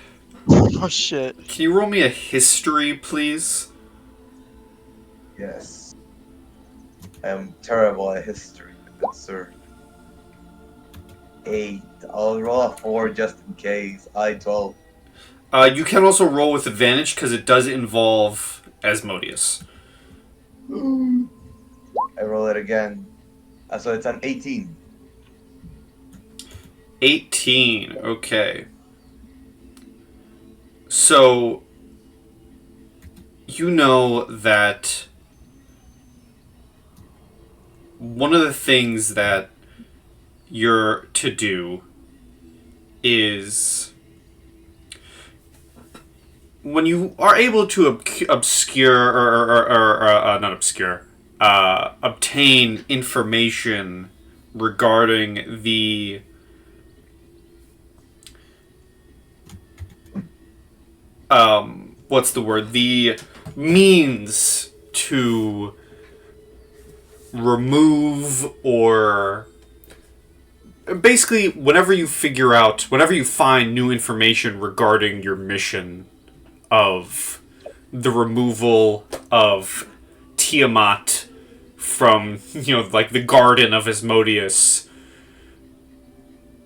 Oh shit. history, please? Yes. I am terrible at history, good sir. 8. I'll roll a 4 just in case. 12. You can also roll with advantage because it does involve Asmodeus. I roll it again. So it's an 18. 18. Okay. So, you know that one of the things that you're to do is when you are able to obscure or not obscure, obtain information regarding the what's the word? The means to remove or basically whenever you find new information regarding your mission of the removal of Tiamat from, like the garden of Asmodeus,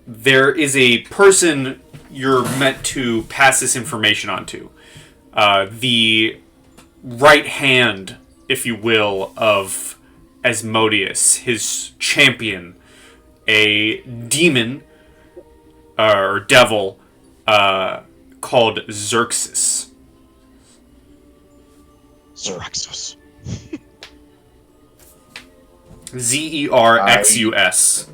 there is a person you're meant to pass this information on to. The right hand, if you will, of Asmodeus, his champion, a demon or devil called Xerxes. Xerxes. Zerxus.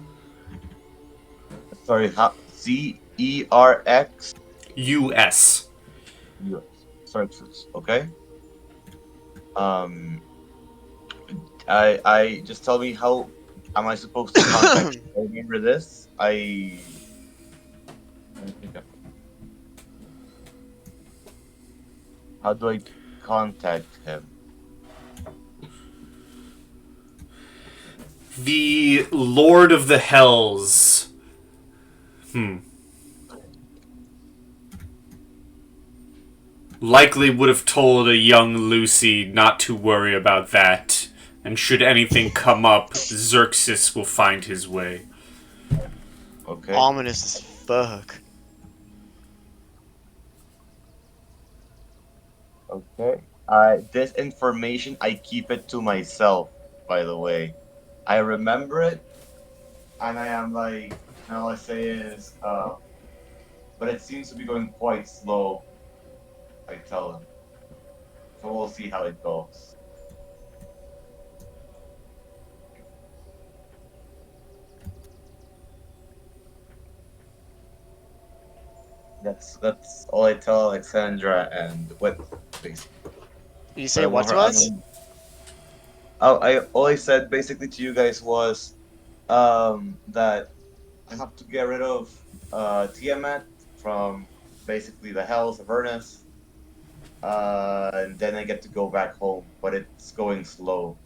Sorry, how? Zerx. US. Xerxes. Okay. I just tell me how am I supposed to contact? I remember this. I think how do I contact him? The Lord of the Hells. Likely would have told a young Lucy not to worry about that. And should anything come up, Xerxes will find his way. Okay. Ominous as fuck. Okay. This information I keep it to myself. By the way, I remember it, and I am like, all I say is, but it seems to be going quite slow. I tell him. So we'll see how it goes. That's all I tell Alexandra and what basically. You say what to us? All I said basically to you guys was that I have to get rid of Tiamat from basically the Hells of Ernest. And then I get to go back home, but it's going slow.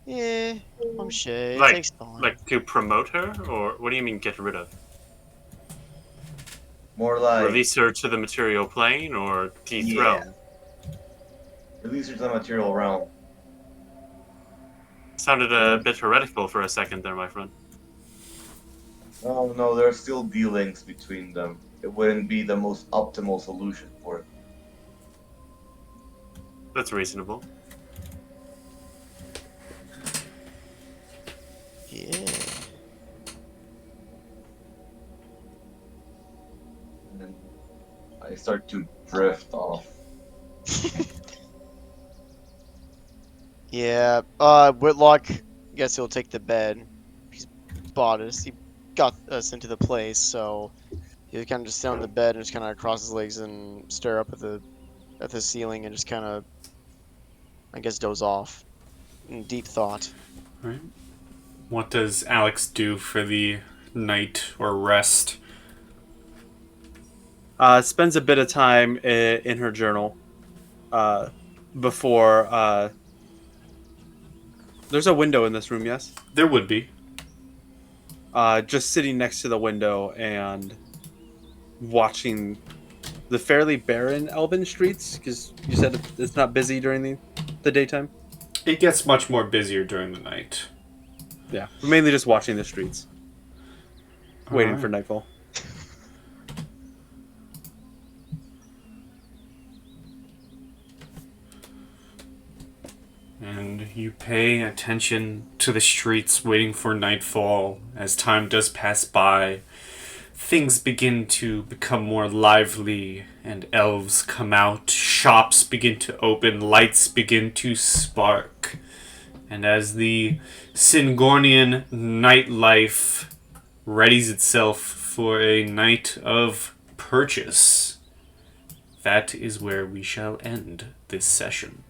Yeah, I'm sure. It Like- takes time. Like to promote her, or what do you mean get rid of? More like Release her to the material plane, or dethrone? Release her to the material realm. Sounded a bit heretical for a second there, my friend. Oh no, there are still dealings between them. It wouldn't be the most optimal solution for it. That's reasonable. Yeah. And then I start to drift off. Yeah. Whitlock, guess he'll take the bed. He's bought us. He got us into the place, so he'll kind of just sit on the bed and just kind of cross his legs and stare up at the ceiling and just kind of, I guess, doze off in deep thought. Right. What does Alex do for the night or rest? Spends a bit of time in her journal before. There's a window in this room, yes? There would be. Just sitting next to the window and watching the fairly barren Elven streets, because you said it's not busy during the daytime? It gets much more busier during the night. Yeah, mainly just watching the streets. Waiting Alright. for nightfall. And you pay attention to the streets waiting for nightfall. As time does pass by, things begin to become more lively, and elves come out, shops begin to open, lights begin to spark. And as the Syngornian nightlife readies itself for a night of purchase, that is where we shall end this session.